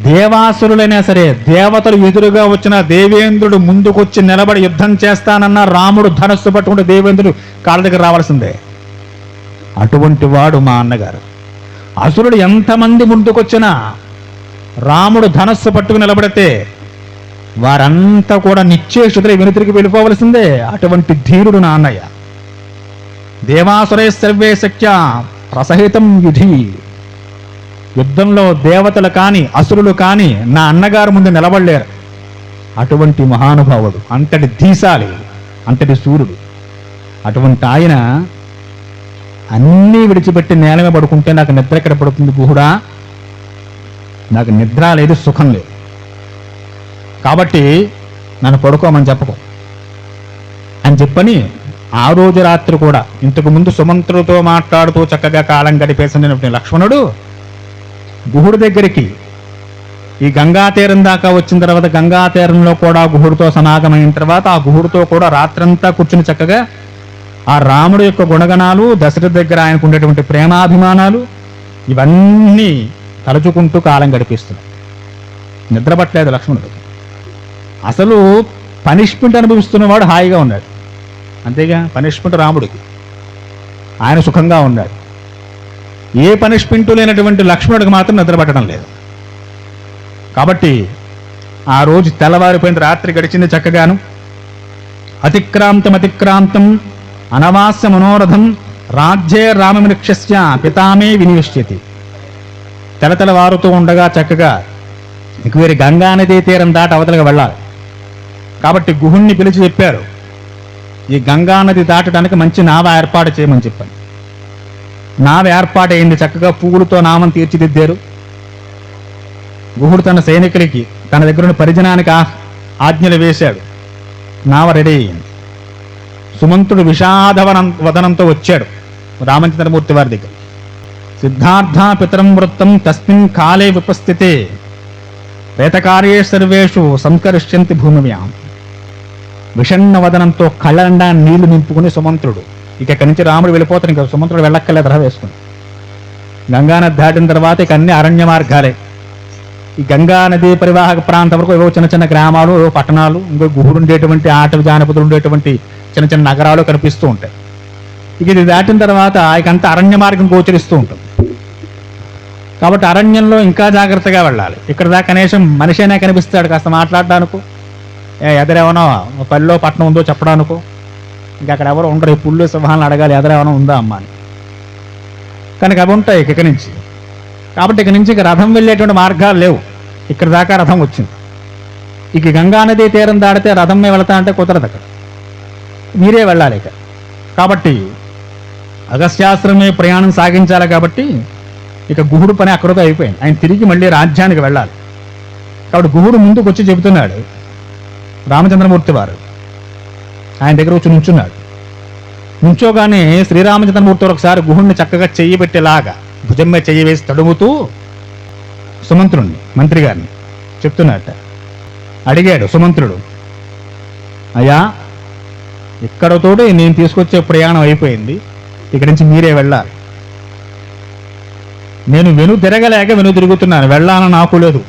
దేవాసురులైనా సరే, దేవతలు ఎదురుగా వచ్చిన దేవేంద్రుడు ముందుకొచ్చి నిలబడి యుద్ధం చేస్తానన్న రాముడు ధనస్సు పట్టుకుంటే దేవేంద్రుడు కాళ్ళ దగ్గర రావాల్సిందే. అటువంటి వాడు మా అన్నగారు. అసురుడు ఎంతమంది ముందుకొచ్చినా రాముడు ధనస్సు పట్టుకుని నిలబడితే వారంతా కూడా నిశ్చేషుతులై వెనుతిరిగి వెళ్ళిపోవలసిందే. అటువంటి ధీరుడు నా అన్నయ్య. దేవాసురే సర్వే సఖ్య ప్రసహితం యుధి. యుద్ధంలో దేవతలు కాని అసురులు కాని నా అన్నగారు ముందు నిలబడలేరు. అటువంటి మహానుభావుడు, అంతటి ధీశాలి, అంతటి సూర్యుడు. అటువంటి ఆయన అన్నీ విడిచిపెట్టి నేలమే పడుకుంటే నాకు నిద్ర ఎక్కడ పడుతుంది గుహుడా, నాకు నిద్ర లేదు, సుఖం లేదు. కాబట్టి నన్ను పడుకోమని చెప్పకు అని చెప్పని ఆ రోజు రాత్రి కూడా ఇంతకు ముందు సుమంత్రుడితో మాట్లాడుతూ చక్కగా కాలం గడిపేసిన లక్ష్మణుడు గుహుడి దగ్గరికి ఈ గంగా తీరం దాకా వచ్చిన తర్వాత, గంగా తీరంలో కూడా గుహుడితో సమాగమైన తర్వాత ఆ గుహుడితో కూడా రాత్రంతా కూర్చుని చక్కగా ఆ రాముడు యొక్క గుణగణాలు, దశరథ దగ్గర ఆయనకు ఉండేటువంటి ప్రేమాభిమానాలు ఇవన్నీ తలుచుకుంటూ కాలం గడిపిస్తున్నాడు. నిద్రపట్టలేదు లక్ష్మణుడు. అసలు పనిష్మెంట్ అనుభవిస్తున్నవాడు హాయిగా ఉన్నాడు. అంతేగా, పనిష్మెంట్ రాముడికి, ఆయన సుఖంగా ఉన్నాడు. ఏ పనిష్మెంట్ లేనటువంటి లక్ష్మణుడికి మాత్రం నిద్రపట్టడం లేదు. కాబట్టి ఆ రోజు తెల్లవారిపోయిన రాత్రి గడిచింది చక్కగాను. అతిక్రాంతం అనవాస్య మనోరథం రాజ్యే రామమిక్షస్య పితామే వినివిష్యతి. తెలతెలవారుతూ ఉండగా చక్కగా ఇక వీరి గంగా నదీ తీరం దాటి అవతలగా వెళ్ళాలి. కాబట్టి గుహుణ్ణి పిలిచి చెప్పారు, ఈ గంగా నది దాటడానికి మంచి నావ ఏర్పాటు చేయమని చెప్పాను. నావ ఏర్పాటైంది. చక్కగా పువ్వులతో నామం తీర్చిదిద్దారు. గుహుడు తన సైనికులకి తన దగ్గర ఉన్న పరిజనానికి ఆజ్ఞలు వేశాడు. నావ రెడీ అయింది. సుమంతుడు వదనంతో వచ్చాడు రామచంద్రమూర్తి వారి దగ్గర. సిద్ధార్థ పితరం వృత్తం తస్మిన్ కాలే విపస్థితే ప్రేతకార్యే సర్వేషు సంకరిష్యంతి భూమివ్యాం. విషణ్ణ వదనంతో కళ్ళండా నీళ్లు నింపుకుని సుమంత్రుడు ఇక ఇక్కడి నుంచి రాముడు వెళ్ళిపోతాడు. ఇంకా సుమంత్రుడు వెళ్ళక్కర్లేదు రహ వేసుకుని. గంగానది దాటిన తర్వాత ఇక అన్ని అరణ్య మార్గాలే. ఈ గంగా నది పరివాహక ప్రాంతం వరకు ఏవో చిన్న చిన్న గ్రామాలు, ఏవో పట్టణాలు, ఇంకో గుహుడు ఉండేటువంటి ఆటవి జానపదులు ఉండేటువంటి చిన్న చిన్న నగరాలు కనిపిస్తూ ఉంటాయి. ఇక ఇది దాటిన తర్వాత ఇకంతా అరణ్య మార్గం గోచరిస్తూ ఉంటుంది. కాబట్టి అరణ్యంలో ఇంకా జాగ్రత్తగా వెళ్ళాలి. ఇక్కడ దాకా కనీసం మనిషి అయినా కనిపిస్తాడు కాస్త మాట్లాడడానికో, ఎదరేమనో పల్లెలో పట్టణం ఉందో చెప్పడానికో, ఇంకా అక్కడ ఎవరు ఉండరు, ఈ పుల్లు సింహాలను అడగాలి ఎదురు ఏమైనా ఉందా అమ్మ అని. కనుక అవి ఉంటాయి ఇక నుంచి. కాబట్టి ఇక నుంచి ఇక రథం వెళ్ళేటువంటి మార్గాలు లేవు, ఇక్కడ దాకా రథం వచ్చింది. ఇక గంగానదీ తీరం దాడితే రథం మీద వెళతా అంటే కుదరదు, అక్కడ మీరే వెళ్ళాలి ఇక. కాబట్టి అగస్త్యాశ్రమే ప్రయాణం సాగించాలి. కాబట్టి ఇక గుహుడు పని అక్కడితో అయిపోయింది, ఆయన తిరిగి మళ్ళీ రాజ్యానికి వెళ్ళాలి. కాబట్టి గుహుడు ముందుకు వచ్చి చెబుతున్నాడు, రామచంద్రమూర్తి వారు ఆయన దగ్గర వచ్చి నుంచున్నాడు. నుంచోగానే శ్రీరామచంద్రమూర్తి ఒకసారి గుహుడిని చక్కగా చెయ్యి పెట్టేలాగా భుజం మీద చెయ్యి వేసి తడుముతూ సుమంత్రుడిని, మంత్రి గారిని చెప్తున్నట్ట. అడిగాడు సుమంత్రుడు, అయ్యా ఇక్కడతోటి నేను తీసుకొచ్చే ప్రయాణం అయిపోయింది, ఇక్కడి నుంచి మీరే వెళ్ళాలి. నేను వెను తిరగలేక వెను తిరుగుతున్నాను, వెళ్ళాలని నాకు లేదు,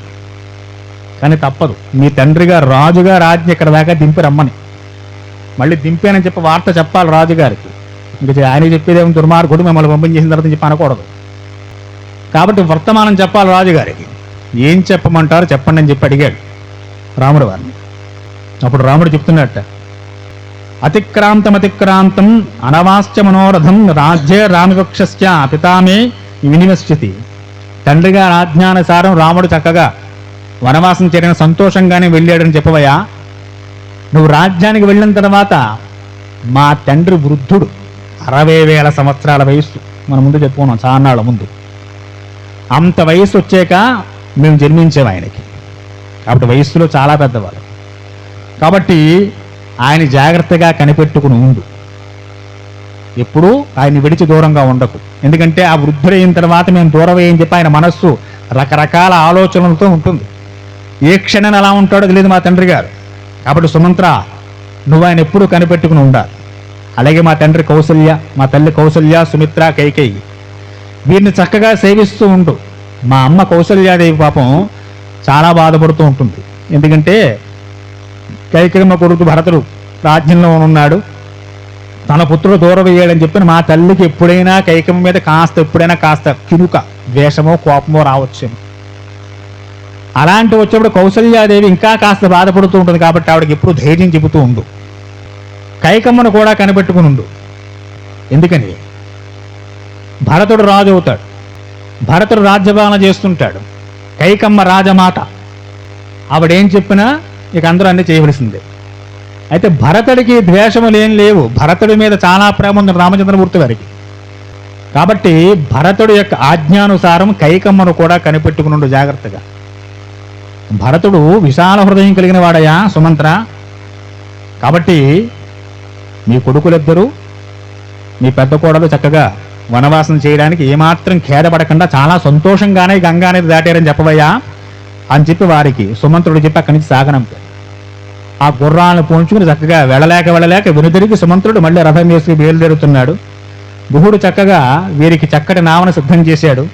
కానీ తప్పదు. మీ తండ్రి గారు రాజుగా రాజ్యం ఇక్కడ దాకా దింపి రమ్మని, మళ్ళీ దింపానని చెప్పి వార్త చెప్పాలి రాజుగారికి. ఇంకా ఆయన చెప్పేదేమో దుర్మార్గుడు మిమ్మల్ని పంపించేసిన తర్వాత చెప్పి అనకూడదు. కాబట్టి వర్తమానం చెప్పాలి రాజుగారికి. ఏం చెప్పమంటారు చెప్పండి అని చెప్పి అడిగాడు రాముడు వారిని. అప్పుడు రాముడు చెప్తున్నట్ట, అతిక్రాంతం అనవాస్య మనోరథం రాజ్యే రామవృక్షస్య పితామే వినివశ్యతి. తండ్రి గారి ఆజ్ఞానుసారం రాముడు చక్కగా వనవాసం చేయడానికి సంతోషంగానే వెళ్ళాడని చెప్పవయ్యా. నువ్వు రాజ్యానికి వెళ్ళిన తర్వాత మా తండ్రి వృద్ధుడు, 60,000 సంవత్సరాల వయస్సు, మనం ముందు చెప్పుకున్నాం చాన్నాళ్ళ ముందు. అంత వయస్సు వచ్చాక మేము జన్మించాము ఆయనకి, కాబట్టి వయస్సులో చాలా పెద్దవాళ్ళు. కాబట్టి ఆయన జాగ్రత్తగా కనిపెట్టుకుని ఉండు, ఎప్పుడూ ఆయన్ని విడిచి దూరంగా ఉండకు. ఎందుకంటే ఆ వృద్ధుడైన తర్వాత మేము దూరం అని చెప్పి ఆయన మనస్సు రకరకాల ఆలోచనలతో ఉంటుంది. ఏ క్షణం ఎలా ఉంటాడో తెలియదు మా తండ్రి గారు. కాబట్టి సుమంత్ర, నువ్వు ఆయన ఎప్పుడూ కనిపెట్టుకుని ఉండాలి. అలాగే మా తండ్రి కౌసల్య, మా తల్లి కౌసల్య, సుమిత్ర, కైకేయి, వీరిని చక్కగా సేవిస్తూ ఉండు. మా అమ్మ కౌసల్యాదేవి పాపం చాలా బాధపడుతూ ఉంటుంది. ఎందుకంటే కైకేయమ్మ కొడుకు భరతుడు రాజ్యంలో ఉన్నాడు, తన పుత్రుడు దూరం వేయాలని చెప్పి మా తల్లికి ఎప్పుడైనా కైకేయమ్మ మీద ఎప్పుడైనా కాస్త కినుక, ద్వేషమో కోపమో రావచ్చు. అలాంటి వచ్చినప్పుడు కౌసల్యాదేవి ఇంకా కాస్త బాధపడుతూ ఉంటుంది. కాబట్టి ఆవిడకి ఎప్పుడు ధైర్యం చెబుతూ ఉండు. కైకమ్మను కూడా కనిపెట్టుకుని ఉండు. ఎందుకని భరతుడు రాజు అవుతాడు, భరతుడు రాజ్యపాలన చేస్తుంటాడు, కైకమ్మ రాజమాత, ఆవిడేం చెప్పినా ఇక అందరూ అన్నీ చేయవలసిందే. అయితే భరతుడికి ద్వేషములు ఏం లేవు, భరతుడి మీద చాలా ప్రేమ ఉంది రామచంద్రమూర్తి వారికి. కాబట్టి భరతుడి యొక్క ఆజ్ఞానుసారం కైకమ్మను కూడా కనిపెట్టుకుని జాగ్రత్తగా. భరతుడు విశాల హృదయం కలిగిన వాడయా సుమంత్ర. కాబట్టి మీ కొడుకులిద్దరూ, మీ పెద్ద కోడలు చక్కగా వనవాసం చేయడానికి ఏమాత్రం ఖేదపడకుండా చాలా సంతోషంగానే గంగా అనేది దాటారని చెప్పవయ్యా అని చెప్పి వారికి సుమంత్రుడు చెప్పి అక్కడి నుంచి సాగనంపాడు. ఆ గుర్రాలను పోంచుకుని చక్కగా వెళ్ళలేక వెనుదిరిగి సుమంత్రుడు మళ్ళీ రథం వేసి బయలుదేరుతున్నాడు. గుహుడు చక్కగా వీరికి చక్కటి నావను సిద్ధం చేశాడు.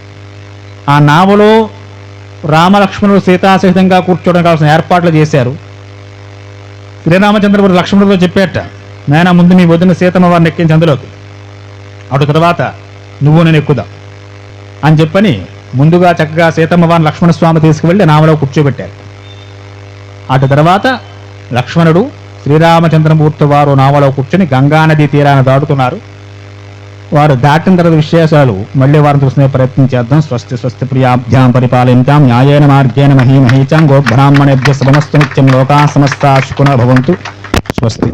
ఆ నావలో రామలక్ష్మణుడు సీతాసహితంగా కూర్చోవడం కావాల్సిన ఏర్పాట్లు చేశారు. శ్రీరామచంద్రపురి లక్ష్మణుడితో చెప్పేట, నాయన ముందు నీ వదిన సీతమ్మ వారిని ఎక్కించి అందులోకి, అటు తర్వాత నువ్వు నేను ఎక్కుదా అని చెప్పని ముందుగా చక్కగా సీతమ్మ వారిని లక్ష్మణస్వామి తీసుకువెళ్ళి నావలో కూర్చోబెట్టారు. అటు తర్వాత లక్ష్మణుడు శ్రీరామచంద్రమూర్తి వారు నావలో కూర్చొని గంగానదీ తీరాన్ని దాటుతున్నారు. వారు దాటిన తర్వాత విశేషాలు మళ్ళీ వారిని చూసుకునే ప్రయత్నం చేద్దాం. స్వస్తి స్వస్తి ప్రియాభ్యాం పరిపాలయంతాం న్యాయేన మార్గేణ మహీమహీచాం గోబ్రాహ్మణేభ్య సమస్తు నిత్యం లోకా సమస్తా శుకునో భవంతు. స్వస్తి.